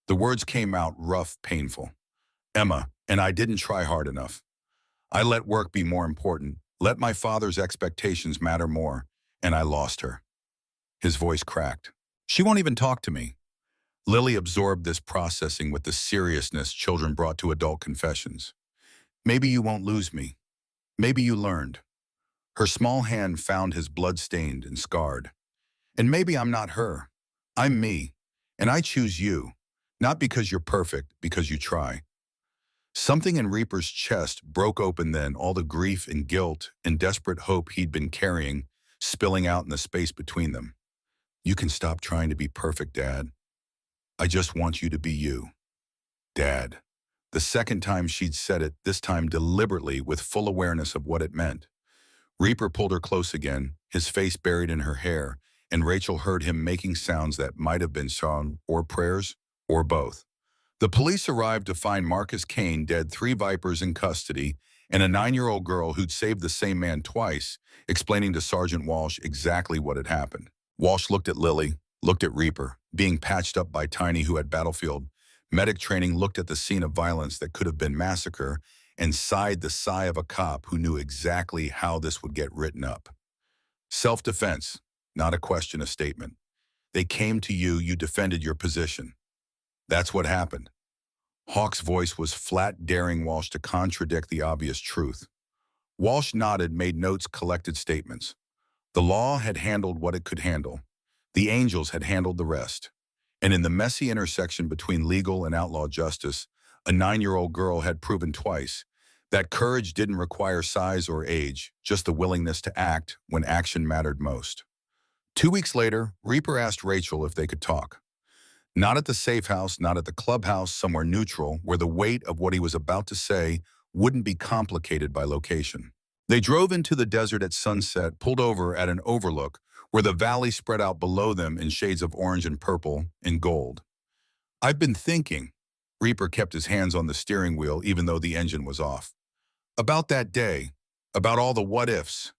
The words came out rough, painful. Emma, and I didn't try hard enough. I let work be more important, let my father's expectations matter more, and I lost her. His voice cracked. She won't even talk to me. Lily absorbed this processing with the seriousness children brought to adult confessions. Maybe you won't lose me. Maybe you learned. Her small hand found his blood-stained and scarred. And maybe I'm not her. I'm me. And I choose you. Not because you're perfect, because you try. Something in Reaper's chest broke open then, all the grief and guilt and desperate hope he'd been carrying, spilling out in the space between them. You can stop trying to be perfect, Dad. I just want you to be you. Dad. The second time she'd said it, this time deliberately with full awareness of what it meant. Reaper pulled her close again, his face buried in her hair, and Rachel heard him making sounds that might have been song or prayers, or both. The police arrived to find Marcus Kane dead, 3 vipers in custody, and a 9-year-old girl who'd saved the same man twice, explaining to Sergeant Walsh exactly what had happened. Walsh looked at Lily, looked at Reaper, being patched up by Tiny who had battlefield. Medic training looked at the scene of violence that could have been massacre, and sighed the sigh of a cop who knew exactly how this would get written up. Self-defense, not a question, a statement. They came to you, you defended your position. That's what happened. Hawk's voice was flat, daring Walsh to contradict the obvious truth. Walsh nodded, made notes, collected statements. The law had handled what it could handle. The angels had handled the rest. And in the messy intersection between legal and outlaw justice, a 9-year-old girl had proven twice that courage didn't require size or age, just the willingness to act when action mattered most. 2 weeks later, Reaper asked Rachel if they could talk. Not at the safe house, not at the clubhouse, somewhere neutral, where the weight of what he was about to say wouldn't be complicated by location. They drove into the desert at sunset, pulled over at an overlook where the valley spread out below them in shades of orange and purple and gold. I've been thinking. Reaper kept his hands on the steering wheel even though the engine was off. About that day, about all the what-ifs.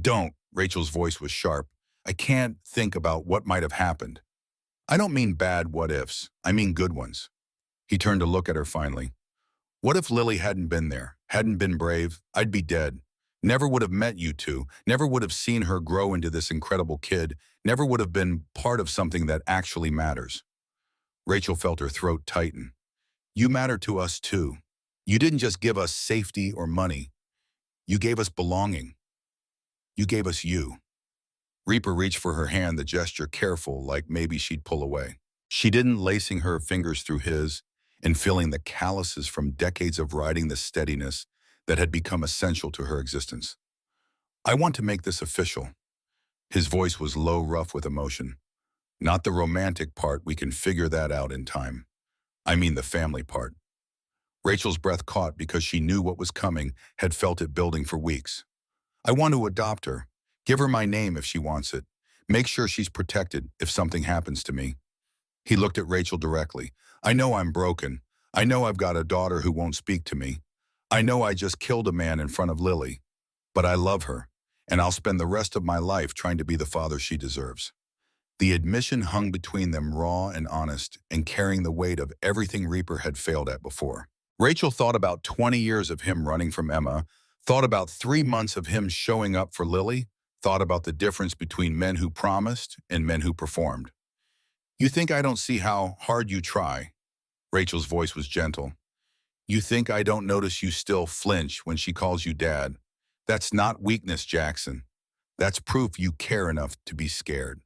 Don't, Rachel's voice was sharp. I can't think about what might have happened. I don't mean bad what-ifs. I mean good ones. He turned to look at her finally. What if Lily hadn't been there, hadn't been brave? I'd be dead. Never would have met you two, never would have seen her grow into this incredible kid, never would have been part of something that actually matters. Rachel felt her throat tighten. You matter to us too. You didn't just give us safety or money. You gave us belonging. You gave us you. Reaper reached for her hand, the gesture careful, like maybe she'd pull away. She didn't, lacing her fingers through his and feeling the calluses from decades of riding the steadiness that had become essential to her existence. I want to make this official. His voice was low, rough with emotion. Not the romantic part, we can figure that out in time. I mean the family part. Rachel's breath caught because she knew what was coming, had felt it building for weeks. I want to adopt her. Give her my name if she wants it. Make sure she's protected if something happens to me. He looked at Rachel directly. I know I'm broken. I know I've got a daughter who won't speak to me. I know I just killed a man in front of Lily. But I love her, and I'll spend the rest of my life trying to be the father she deserves. The admission hung between them, raw and honest, and carrying the weight of everything Reaper had failed at before. Rachel thought about 20 years of him running from Emma, thought about 3 months of him showing up for Lily, thought about the difference between men who promised and men who performed. You think I don't see how hard you try? Rachel's voice was gentle. You think I don't notice you still flinch when she calls you dad? That's not weakness, Jackson. That's proof you care enough to be scared.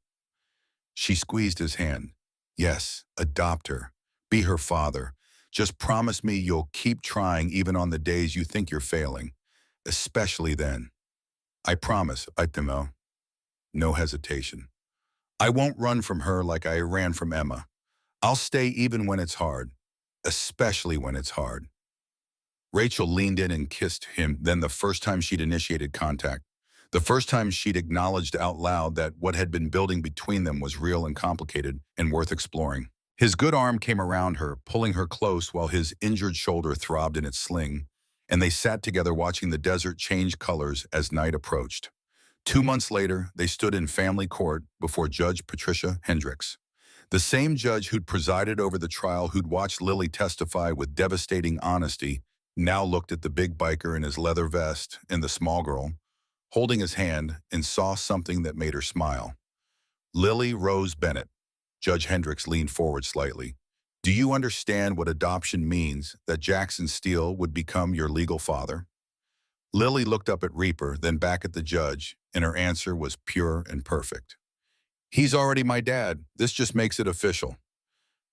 She squeezed his hand. Yes, adopt her. Be her father. Just promise me you'll keep trying even on the days you think you're failing. Especially then. I promise, Itemo. No hesitation. I won't run from her like I ran from Emma. I'll stay even when it's hard. Especially when it's hard. Rachel leaned in and kissed him, then the first time she'd initiated contact. The first time she'd acknowledged out loud that what had been building between them was real and complicated and worth exploring. His good arm came around her, pulling her close while his injured shoulder throbbed in its sling, and they sat together watching the desert change colors as night approached. 2 months later, they stood in family court before Judge Patricia Hendricks. The same judge who'd presided over the trial, who'd watched Lily testify with devastating honesty, now looked at the big biker in his leather vest and the small girl, holding his hand, and saw something that made her smile. Lily Rose Bennett. Judge Hendricks leaned forward slightly. Do you understand what adoption means, that Jackson Steele would become your legal father? Lily looked up at Reaper, then back at the judge, and her answer was pure and perfect. He's already my dad. This just makes it official.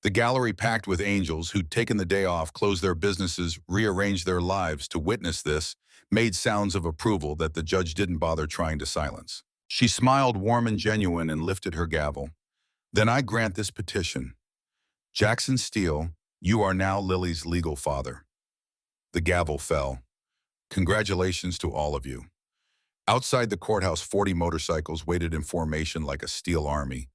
The gallery, packed with angels who'd taken the day off, closed their businesses, rearranged their lives to witness this, made sounds of approval that the judge didn't bother trying to silence. She smiled warm and genuine and lifted her gavel. Then I grant this petition. Jackson Steele, you are now Lily's legal father. The gavel fell. Congratulations to all of you. Outside the courthouse, 40 motorcycles waited in formation like a steel army.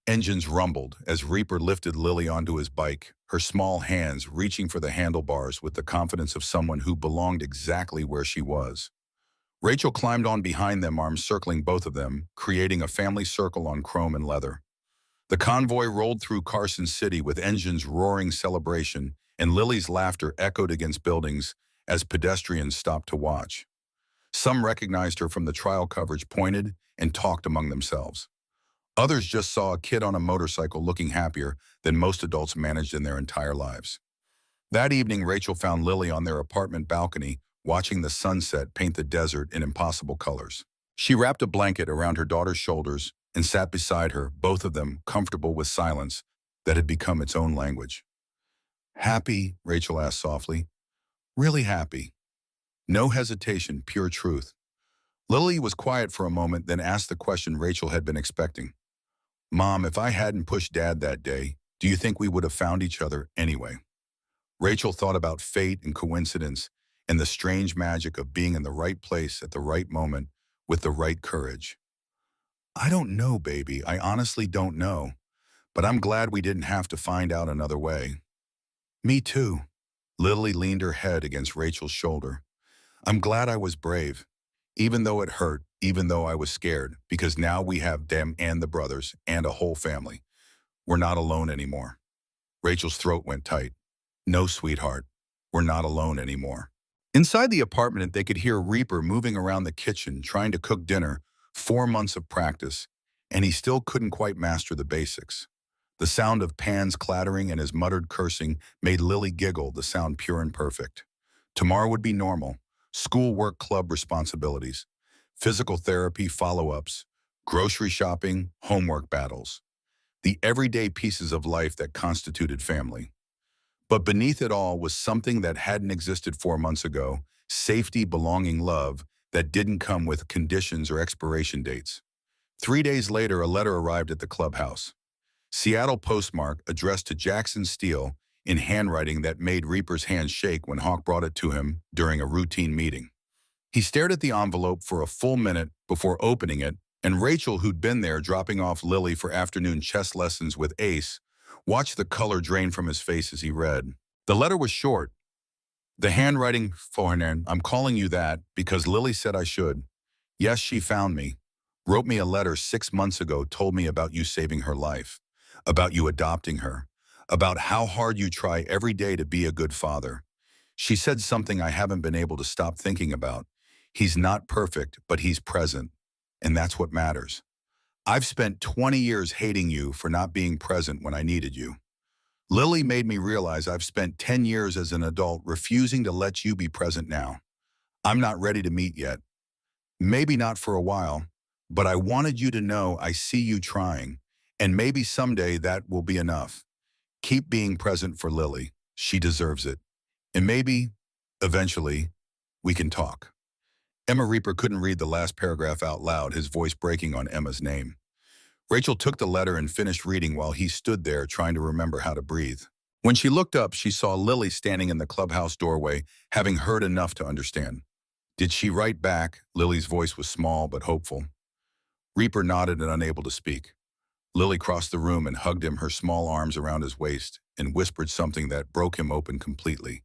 Engines rumbled as Reaper lifted Lily onto his bike, her small hands reaching for the handlebars with the confidence of someone who belonged exactly where she was. Rachel climbed on behind them, arms circling both of them, creating a family circle on chrome and leather. The convoy rolled through Carson City with engines roaring celebration, and Lily's laughter echoed against buildings as pedestrians stopped to watch. Some recognized her from the trial coverage, pointed, and talked among themselves. Others just saw a kid on a motorcycle looking happier than most adults managed in their entire lives. That evening, Rachel found Lily on their apartment balcony, watching the sunset paint the desert in impossible colors. She wrapped a blanket around her daughter's shoulders and sat beside her, both of them comfortable with silence that had become its own language. Happy? Rachel asked softly. Really happy. No hesitation, pure truth. Lily was quiet for a moment, then asked the question Rachel had been expecting. Mom, if I hadn't pushed Dad that day, do you think we would have found each other anyway? Rachel thought about fate and coincidence and the strange magic of being in the right place at the right moment with the right courage. I don't know, baby. I honestly don't know. But I'm glad we didn't have to find out another way. Me too. Lily leaned her head against Rachel's shoulder. I'm glad I was brave. Even though it hurt, even though I was scared, because now we have them and the brothers and a whole family. We're not alone anymore. Rachel's throat went tight. No, sweetheart. We're not alone anymore. Inside the apartment, they could hear Reaper moving around the kitchen, trying to cook dinner, 4 months of practice, and he still couldn't quite master the basics. The sound of pans clattering and his muttered cursing made Lily giggle, the sound pure and perfect. Tomorrow would be normal. School, work, club responsibilities, physical therapy, follow-ups, grocery shopping, homework battles. The everyday pieces of life that constituted family. But beneath it all was something that hadn't existed 4 months ago, safety, belonging, love that didn't come with conditions or expiration dates. 3 days later, a letter arrived at the clubhouse. Seattle postmark addressed to Jackson Steele in handwriting that made Reaper's hands shake when Hawk brought it to him during a routine meeting. He stared at the envelope for a full minute before opening it, and Rachel, who'd been there dropping off Lily for afternoon chess lessons with Ace, watched the color drain from his face as he read. The letter was short. The handwriting, Fornan, I'm calling you that because Lily said I should. Yes, she found me. Wrote me a letter 6 months ago, told me about you saving her life, about you adopting her, about how hard you try every day to be a good father. She said something I haven't been able to stop thinking about. He's not perfect, but he's present, and that's what matters. I've spent 20 years hating you for not being present when I needed you. Lily made me realize I've spent 10 years as an adult refusing to let you be present now. I'm not ready to meet yet. Maybe not for a while, but I wanted you to know I see you trying, and maybe someday that will be enough. Keep being present for Lily. She deserves it. And maybe, eventually, we can talk. Emma. Reaper couldn't read the last paragraph out loud, his voice breaking on Emma's name. Rachel took the letter and finished reading while he stood there trying to remember how to breathe. When she looked up, she saw Lily standing in the clubhouse doorway, having heard enough to understand. Did she write back? Lily's voice was small but hopeful. Reaper nodded and unable to speak. Lily crossed the room and hugged him, her small arms around his waist, and whispered something that broke him open completely.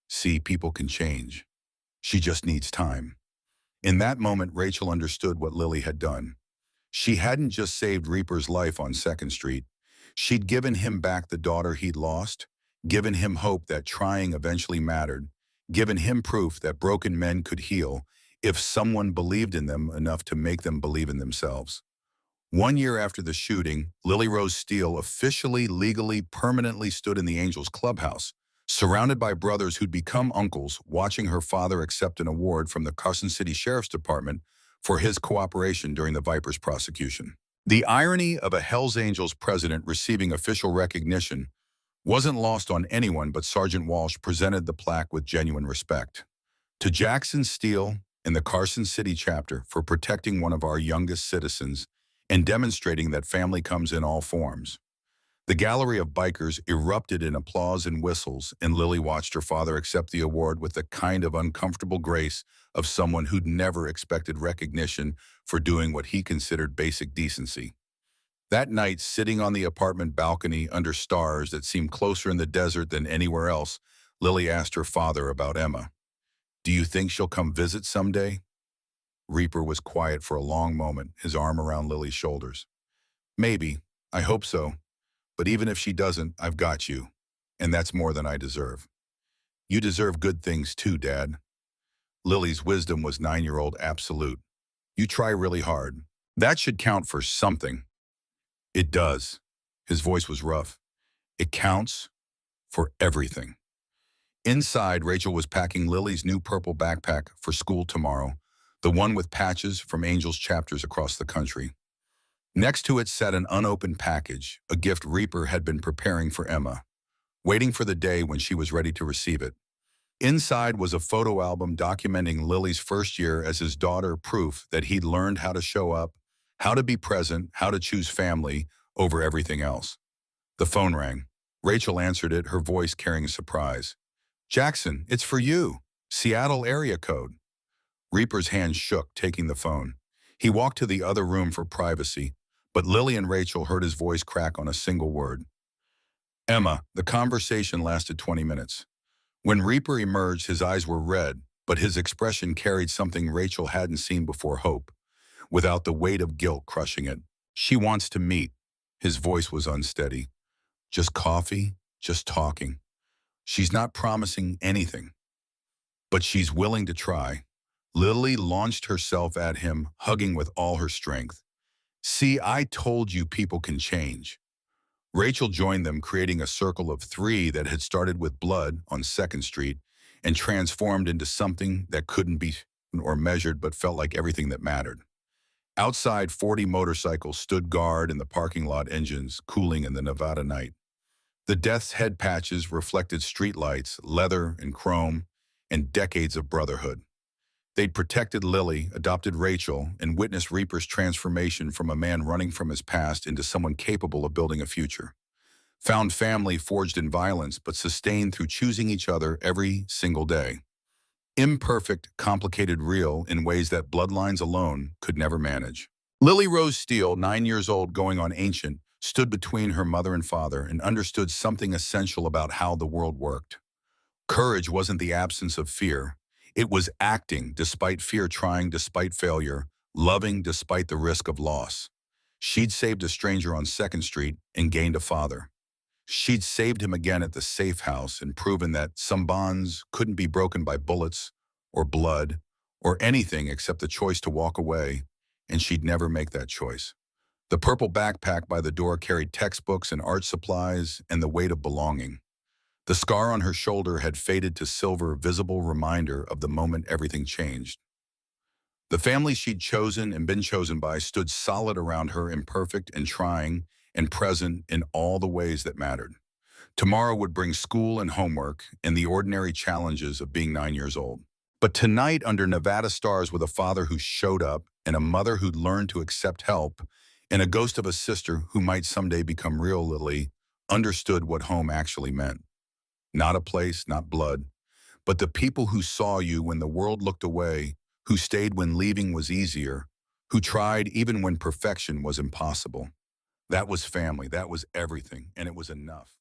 See, people can change. She just needs time. In that moment, Rachel understood what Lily had done. She hadn't just saved Reaper's life on 2nd Street. She'd given him back the daughter he'd lost, given him hope that trying eventually mattered, given him proof that broken men could heal if someone believed in them enough to make them believe in themselves. 1 year after the shooting, Lily Rose Steele officially, legally, permanently stood in the Angels clubhouse, surrounded by brothers who'd become uncles, watching her father accept an award from the Carson City Sheriff's Department for his cooperation during the Vipers prosecution. The irony of a Hells Angels president receiving official recognition wasn't lost on anyone, but Sergeant Walsh presented the plaque with genuine respect. To Jackson Steele and the Carson City chapter for protecting one of our youngest citizens and demonstrating that family comes in all forms. The gallery of bikers erupted in applause and whistles, and Lily watched her father accept the award with the kind of uncomfortable grace of someone who'd never expected recognition for doing what he considered basic decency. That night, sitting on the apartment balcony under stars that seemed closer in the desert than anywhere else, Lily asked her father about Emma. Do you think she'll come visit someday? Reaper was quiet for a long moment, his arm around Lily's shoulders. Maybe. I hope so. But even if she doesn't, I've got you. And that's more than I deserve. You deserve good things too, Dad. Lily's wisdom was 9-year-old absolute. You try really hard. That should count for something. It does. His voice was rough. It counts for everything. Inside, Rachel was packing Lily's new purple backpack for school tomorrow, the one with patches from Angels chapters across the country. Next to it sat an unopened package, a gift Reaper had been preparing for Emma, waiting for the day when she was ready to receive it. Inside was a photo album documenting Lily's first year as his daughter, proof that he'd learned how to show up, how to be present, how to choose family over everything else. The phone rang. Rachel answered it, her voice carrying surprise. Jackson, it's for you. Seattle area code. Reaper's hand shook, taking the phone. He walked to the other room for privacy, but Lily and Rachel heard his voice crack on a single word. Emma. The conversation lasted 20 minutes. When Reaper emerged, his eyes were red, but his expression carried something Rachel hadn't seen before: hope, without the weight of guilt crushing it. She wants to meet. His voice was unsteady. Just coffee, just talking. She's not promising anything, but she's willing to try. Lily launched herself at him, hugging with all her strength. See, I told you people can change. Rachel joined them, creating a circle of three that had started with blood on 2nd Street and transformed into something that couldn't be or measured but felt like everything that mattered. Outside, 40 motorcycles stood guard in the parking lot, engines cooling in the Nevada night. The Death's Head patches reflected streetlights, leather and chrome, and decades of brotherhood. They'd protected Lily, adopted Rachel, and witnessed Reaper's transformation from a man running from his past into someone capable of building a future. Found family forged in violence but sustained through choosing each other every single day. Imperfect, complicated, real in ways that bloodlines alone could never manage. Lily Rose Steele, 9 years old, going on ancient, stood between her mother and father and understood something essential about how the world worked. Courage wasn't the absence of fear. It was acting despite fear, trying despite failure, loving despite the risk of loss. She'd saved a stranger on 2nd Street and gained a father. She'd saved him again at the safe house and proven that some bonds couldn't be broken by bullets or blood or anything except the choice to walk away, and she'd never make that choice. The purple backpack by the door carried textbooks and art supplies and the weight of belonging. The scar on her shoulder had faded to silver, visible reminder of the moment everything changed. The family she'd chosen and been chosen by stood solid around her, imperfect and trying and present in all the ways that mattered. Tomorrow would bring school and homework and the ordinary challenges of being 9 years old. But tonight, under Nevada stars, with a father who showed up and a mother who'd learned to accept help and a ghost of a sister who might someday become real, Lily understood what home actually meant. Not a place, not blood, but the people who saw you when the world looked away, who stayed when leaving was easier, who tried even when perfection was impossible. That was family, that was everything, and it was enough.